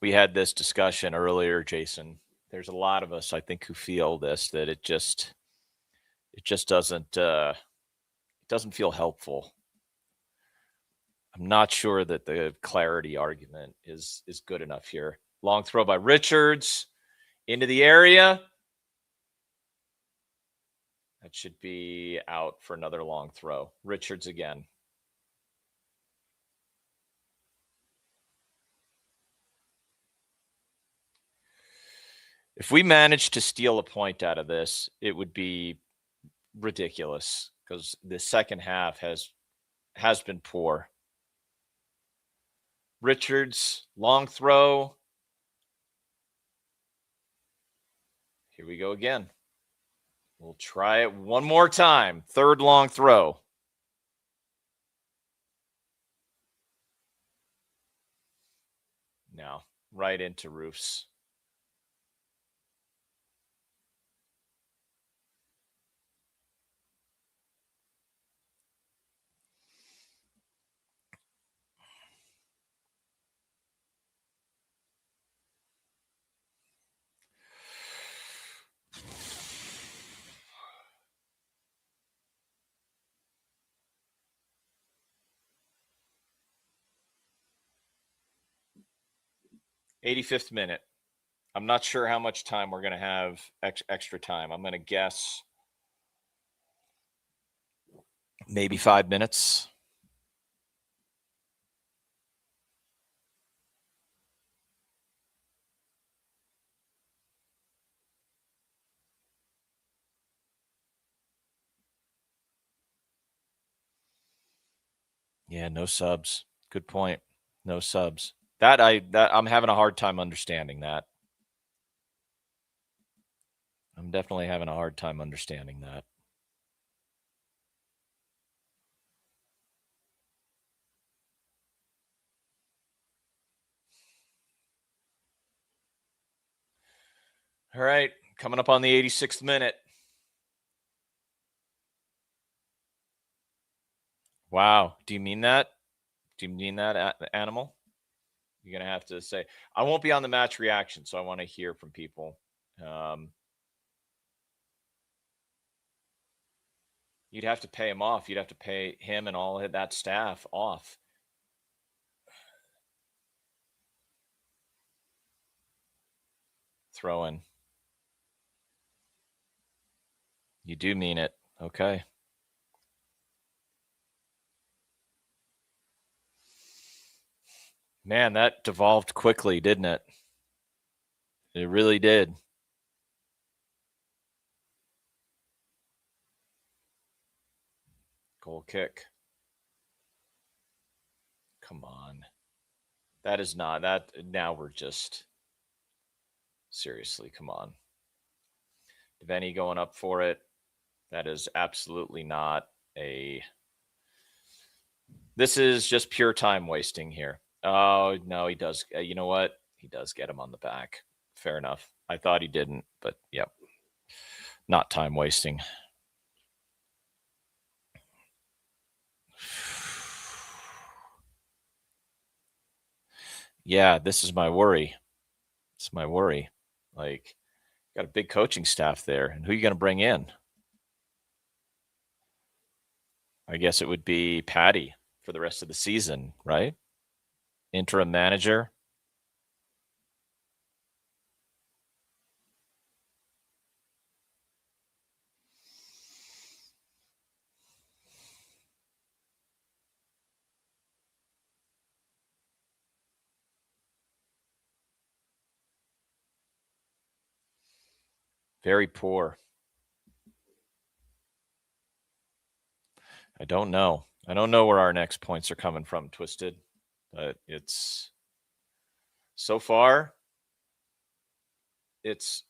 We had this discussion earlier, Jason. There's a lot of us, I think, who feel this, that it just doesn't feel helpful. I'm not sure that the clarity argument is good enough here. Long throw by Richards into the area. That should be out for another long throw. Richards again. If we manage to steal a point out of this, it would be ridiculous because the second half has been poor. Richards, long throw. Here we go again. We'll try it one more time. Third long throw. Now, right into Roofs. '85th minute. I'm not sure how much time we're going to have extra time. I'm going to guess maybe 5 minutes. Yeah, no subs. Good point. No subs. That I'm having a hard time understanding that. I'm definitely having a hard time understanding that. All right, coming up on the 86th minute. Wow. Do you mean that? Do you mean that, Animal? You're going to have to say, I won't be on the match reaction, so I want to hear from people. You'd have to pay him off. You'd have to pay him and all of that staff off. Throw in. You do mean it. Okay. Man, that devolved quickly, didn't it? It really did. Goal kick. Come on. That is not that. Now we're just seriously, come on. Devaney going up for it. That is absolutely not a. This is just pure time wasting here. Oh, no, he does. You know what? He does get him on the back. Fair enough. I thought he didn't, but yep. Not time wasting. Yeah, this is my worry. It's my worry. Like, got a big coaching staff there, and who are you going to bring in? I guess it would be Patty for the rest of the season, right? Interim manager. Very poor. I don't know. I don't know where our next points are coming from, Twisted, but it's so far, it's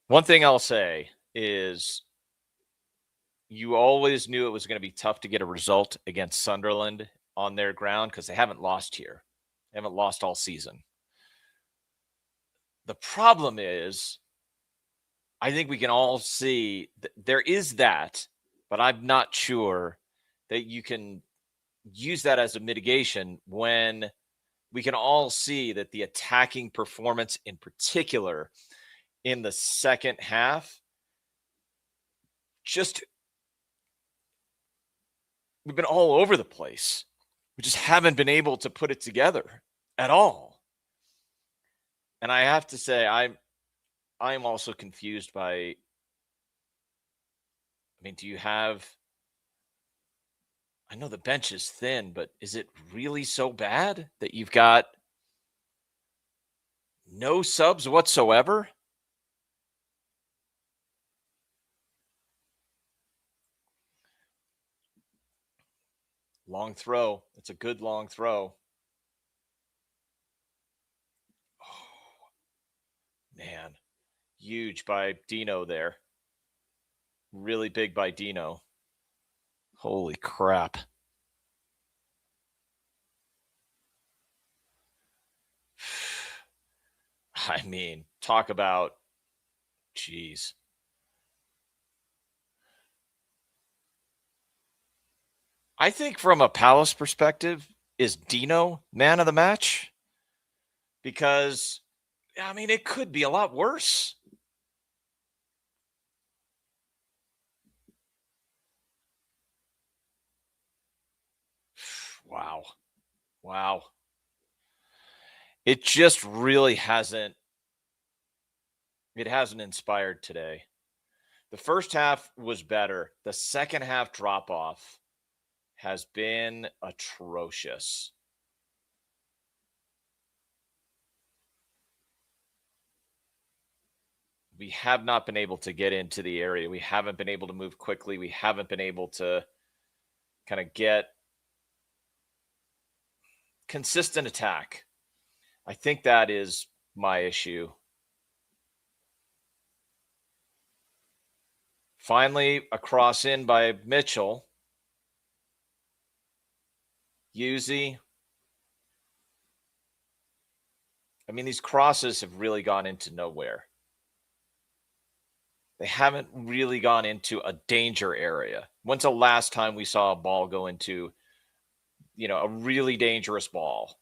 One thing I'll say is you always knew it was going to be tough to get a result against Sunderland on their ground because they haven't lost here. They haven't lost all season. The problem is, I think we can all see there is that, but I'm not sure that you can use that as a mitigation when we can all see that the attacking performance in particular in the second half, just we've been all over the place. We just haven't been able to put it together at all. And I have to say, I'm also confused by, do you have, I know the bench is thin, but is it really so bad that you've got no subs whatsoever? Long throw. It's a good long throw. Oh, man. Huge by Pino there. Really big by Pino. Holy crap. I mean, talk about, geez. I think from a Palace perspective, is Pino man of the match? Because, it could be a lot worse. Wow. It just really hasn't inspired today. The first half was better. The second half drop off has been atrocious. We have not been able to get into the area. We haven't been able to move quickly. We haven't been able to kind of get consistent attack. I think that is my issue. Finally, a cross in by Mitchell. Yuzi. These crosses have really gone into nowhere. They haven't really gone into a danger area. When's the last time we saw a ball go into, a really dangerous ball?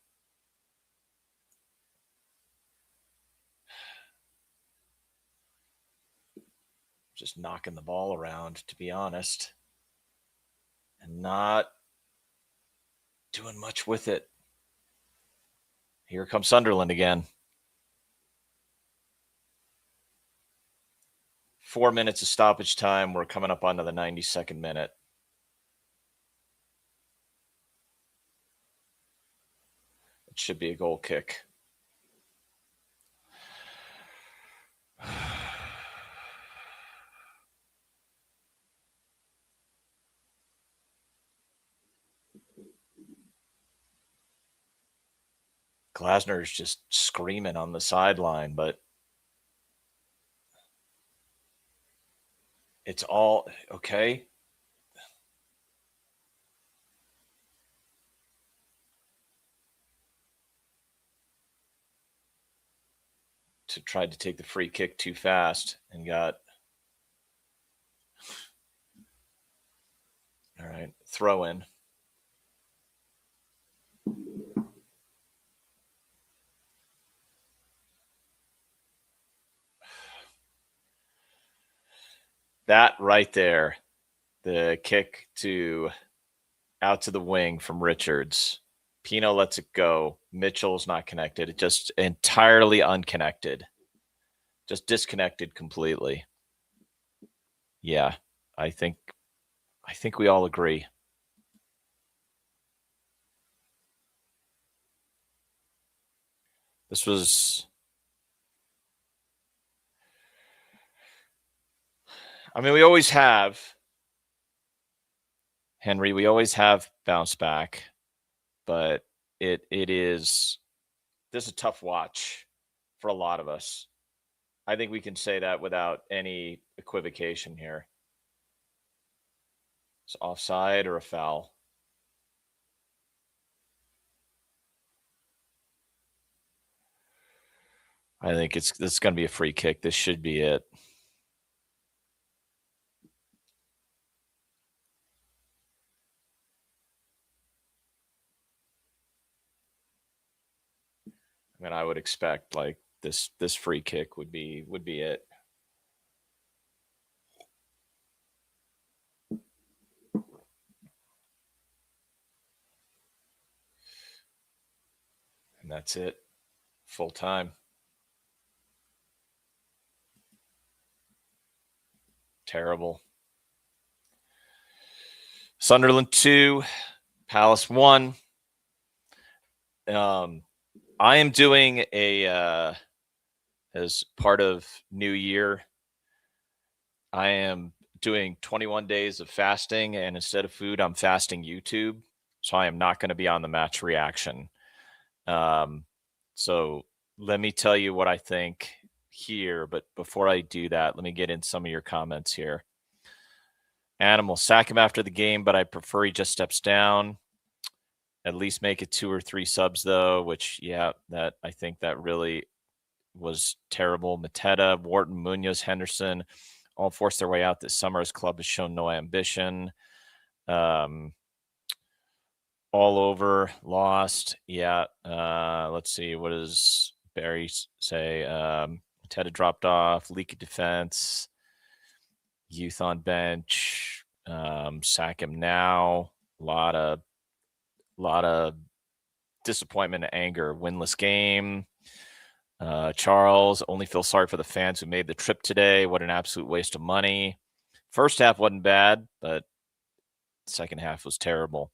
Just knocking the ball around, to be honest, and not doing much with it. Here comes Sunderland again. 4 minutes of stoppage time. We're coming up onto the 92nd minute. It should be a goal kick. Glasner is just screaming on the sideline, but it's all okay. Tried to take the free kick too fast and got. All right, throw in. That right there, the kick out to the wing from Richards. Pino lets it go. Mitchell's not connected. It just entirely unconnected. Just disconnected completely. Yeah, I think we all agree. This was, we always have, Henry, we always have bounce back, but this is a tough watch for a lot of us. I think we can say that without any equivocation here. It's offside or a foul. I think this is going to be a free kick. This should be it. I mean, I would expect like this free kick would be it. And that's it. Full time. Terrible. Sunderland 2, Palace 1. I am doing a as part of New Year, I am doing 21 days of fasting, and instead of food, I'm fasting YouTube. So I am not going to be on the match reaction. So let me tell you what I think here. But before I do that, let me get in some of your comments here. Animal, sack him after the game, but I prefer he just steps down. At least make it 2 or 3 subs, though, which, yeah, that I think that really was terrible. Mateta, Wharton, Munoz, Henderson all forced their way out this summer. His club has shown no ambition. All over, lost. Yeah. Let's see. What does Barry say? Mateta dropped off, leaky defense, youth on bench, sack him now. A lot of disappointment and anger. Winless game. Charles, only feel sorry for the fans who made the trip today. What an absolute waste of money. First half wasn't bad, but second half was terrible.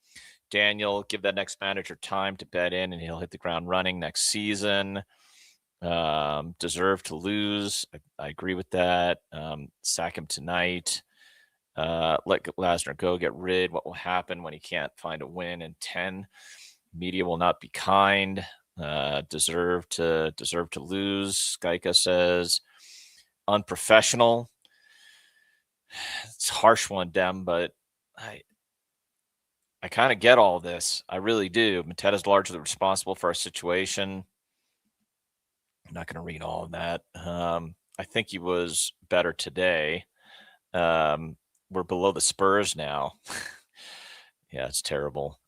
Daniel, give that next manager time to bed in and he'll hit the ground running next season. Deserve to lose. I agree with that. Sack him tonight. Let Glasner go, get rid. What will happen when he can't find a win in 10? Media will not be kind. Deserve to lose. Skaika says unprofessional. It's a harsh one, Dem, but I kind of get all this. I really do. Mateta's largely responsible for our situation. I'm not going to read all of that. I think he was better today. We're below the Spurs now. Yeah, it's terrible.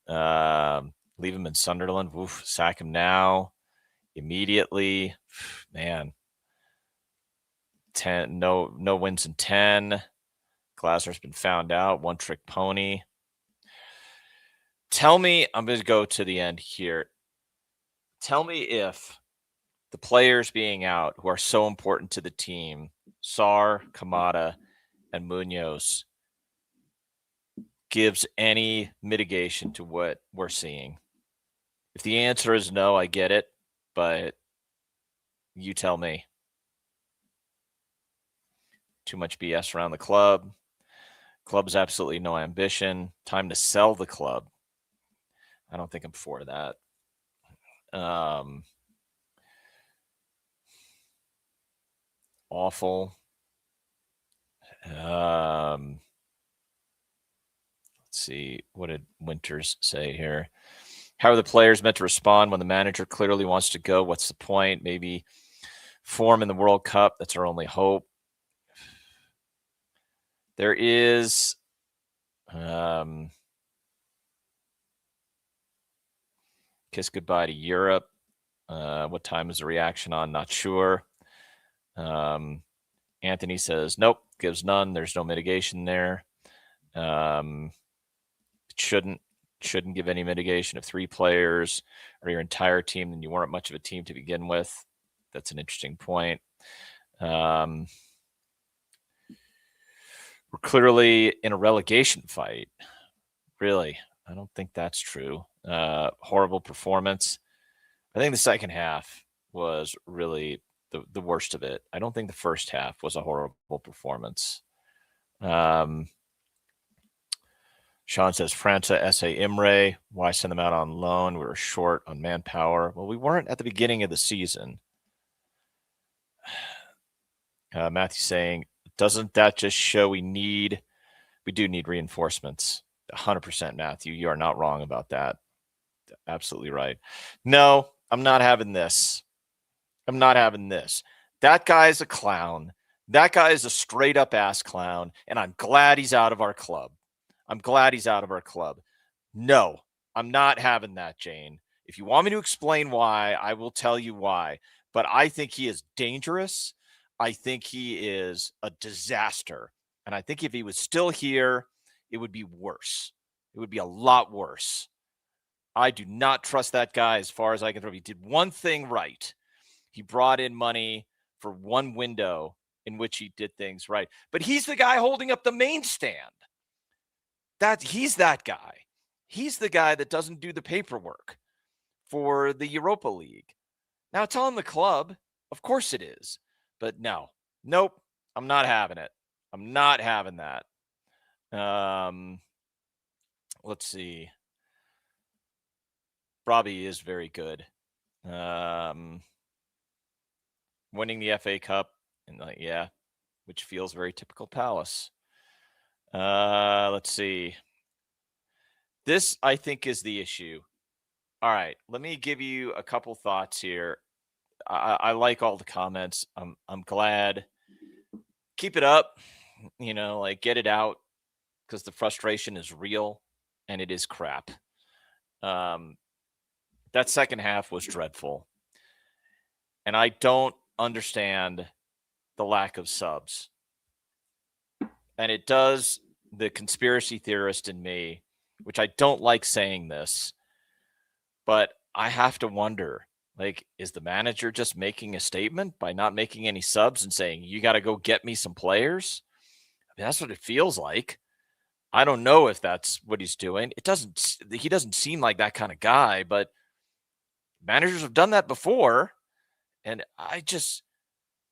Leave him in Sunderland. Oof, sack him now. Immediately. Man. 10, no wins in 10. Glasner's been found out. One trick pony. Tell me, I'm going to go to the end here. Tell me if the players being out who are so important to the team, Sarr, Kamada, and Munoz, gives any mitigation to what we're seeing. If the answer is no, I get it, but you tell me. Too much BS around the club. Club's absolutely no ambition. Time to sell the club. I don't think I'm for that. Awful. Let's see. What did Winters say here? How are the players meant to respond when the manager clearly wants to go? What's the point? Maybe form in the World Cup. That's our only hope. There is kiss goodbye to Europe. What time is the reaction on? Not sure. Anthony says, nope, gives none. There's no mitigation there. Shouldn't give any mitigation. If 3 players are your entire team, then you weren't much of a team to begin with. That's an interesting point. We're clearly in a relegation fight. Really? I don't think that's true. Horrible performance. I think the second half was really the worst of it. I don't think the first half was a horrible performance. Sean says, França, S.A. Imre, why send them out on loan? We were short on manpower. Well, we weren't at the beginning of the season. Matthew saying, doesn't that just show we do need reinforcements? 100%, Matthew. You are not wrong about that. Absolutely right. No, I'm not having this. I'm not having this. That guy's a clown. That guy is a straight up ass clown, and I'm glad he's out of our club. I'm glad he's out of our club. No, I'm not having that, Jane. If you want me to explain why, I will tell you why. But I think he is dangerous. I think he is a disaster. And I think if he was still here, it would be worse. It would be a lot worse. I do not trust that guy as far as I can throw. He did one thing right. He brought in money for one window in which he did things right. But he's the guy holding up the main stand. He's that guy. He's the guy that doesn't do the paperwork for the Europa League. Now it's on the club. Of course it is. But nope, I'm not having it. I'm not having that. Let's see. Robbie is very good. Winning the FA Cup, and which feels very typical Palace. Let's see. This, I think, is the issue. All right, let me give you a couple thoughts here. I like all the comments. I'm glad. Keep it up. Get it out, because the frustration is real and it is crap. That second half was dreadful. And I don't understand the lack of subs. And it does the conspiracy theorist in me, which I don't like saying this, but I have to wonder, is the manager just making a statement by not making any subs and saying, you got to go get me some players? I mean, that's what it feels like. I don't know if that's what he's doing. He doesn't seem like that kind of guy, but managers have done that before. And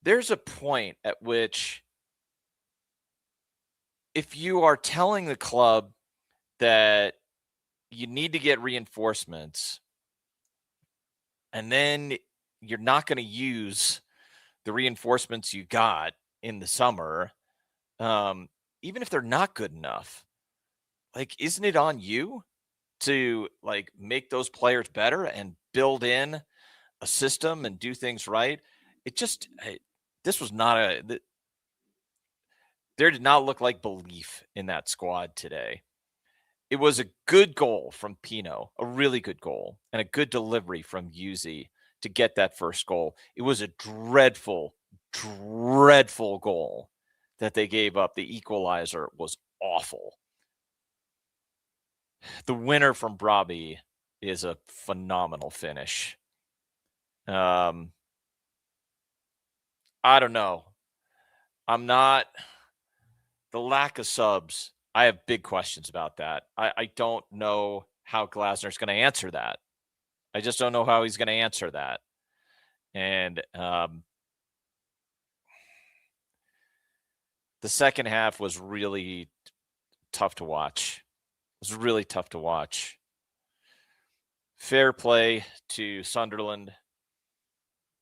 there's a point at which, if you are telling the club that you need to get reinforcements, and then you're not going to use the reinforcements you got in the summer, even if they're not good enough, isn't it on you to make those players better and build in a system and do things right? This was not there did not look like belief in that squad today. It was a good goal from Pino, a really good goal, and a good delivery from Yuzi to get that first goal. It was a dreadful, dreadful goal that they gave up. The equalizer was awful. The winner from Brabi is a phenomenal finish. I don't know. The lack of subs, I have big questions about that. I don't know how Glasner's going to answer that. I just don't know how he's going to answer that. And the second half was really tough to watch. It was really tough to watch. Fair play to Sunderland.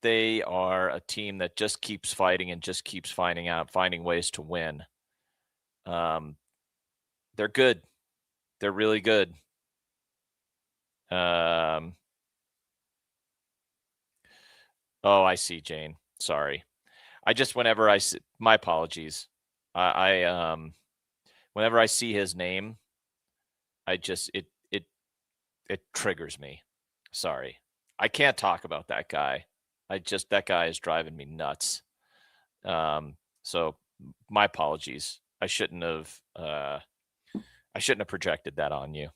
They are a team that just keeps fighting and just keeps finding ways to win. They're good. They're really good. Oh, I see, Jane. Sorry. My apologies. Whenever I see his name, it triggers me. Sorry. I can't talk about that guy. That guy is driving me nuts. So my apologies. I shouldn't have projected that on you.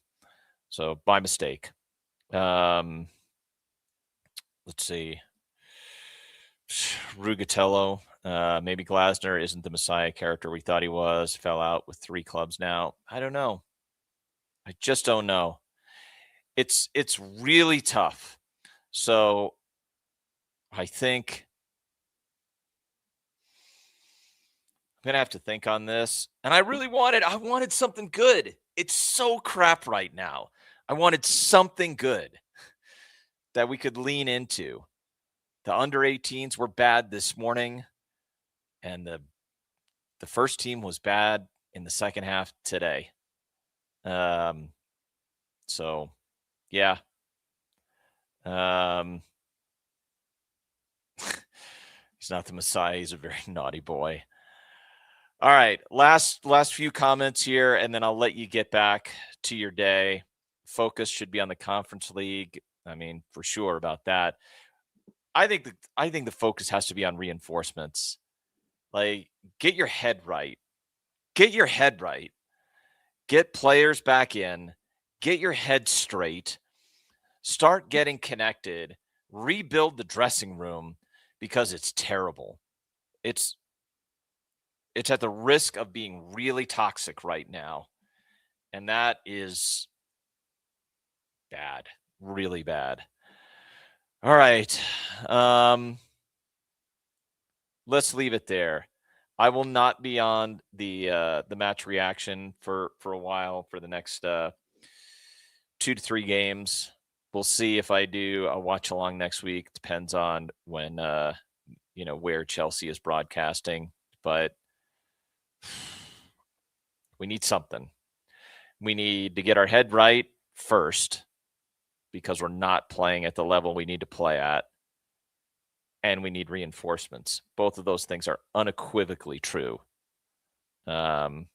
So by mistake. Let's see. Rugatello. Maybe Glasner isn't the Messiah character we thought he was. Fell out with 3 clubs now. I don't know. I just don't know. It's really tough. So I think I'm going to have to think on this. And I wanted something good. It's so crap right now. I wanted something good that we could lean into. The under 18s were bad this morning. And the first team was bad in the second half today. So yeah. He's not the Messiah. He's a very naughty boy. All right, last few comments here, and then I'll let you get back to your day. Focus should be on the Conference League. I mean, for sure about that. I think the focus has to be on reinforcements. Like, get your head right. Get your head right. Get players back in. Get your head straight. Start getting connected. Rebuild the dressing room because it's terrible. It's at the risk of being really toxic right now. And that is bad, really bad. All right. Let's leave it there. I will not be on the match reaction for a while, for the next 2 to 3 games. We'll see if I do a watch along next week. Depends on when where Chelsea is broadcasting, but we need something. We need to get our head right first, because we're not playing at the level we need to play at. And we need reinforcements. Both of those things are unequivocally true. And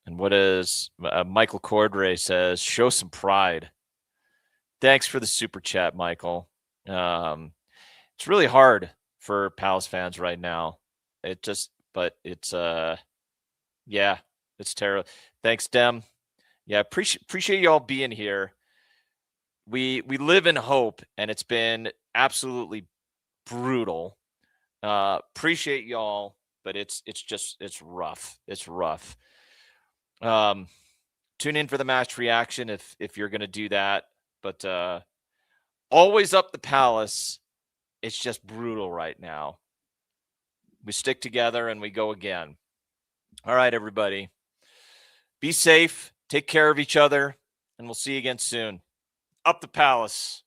what is Michael Cordray says, show some pride. Thanks for the super chat, Michael. It's really hard for Palace fans right now. It's yeah, it's terrible. Thanks, Dem. Yeah, appreciate you all being here. We live in hope, and it's been absolutely brutal. Appreciate y'all, but it's rough. It's rough. Tune in for the match reaction if you're gonna do that. But always up the Palace. It's just brutal right now. We stick together and we go again. All right, everybody. Be safe. Take care of each other, and we'll see you again soon. Up the Palace.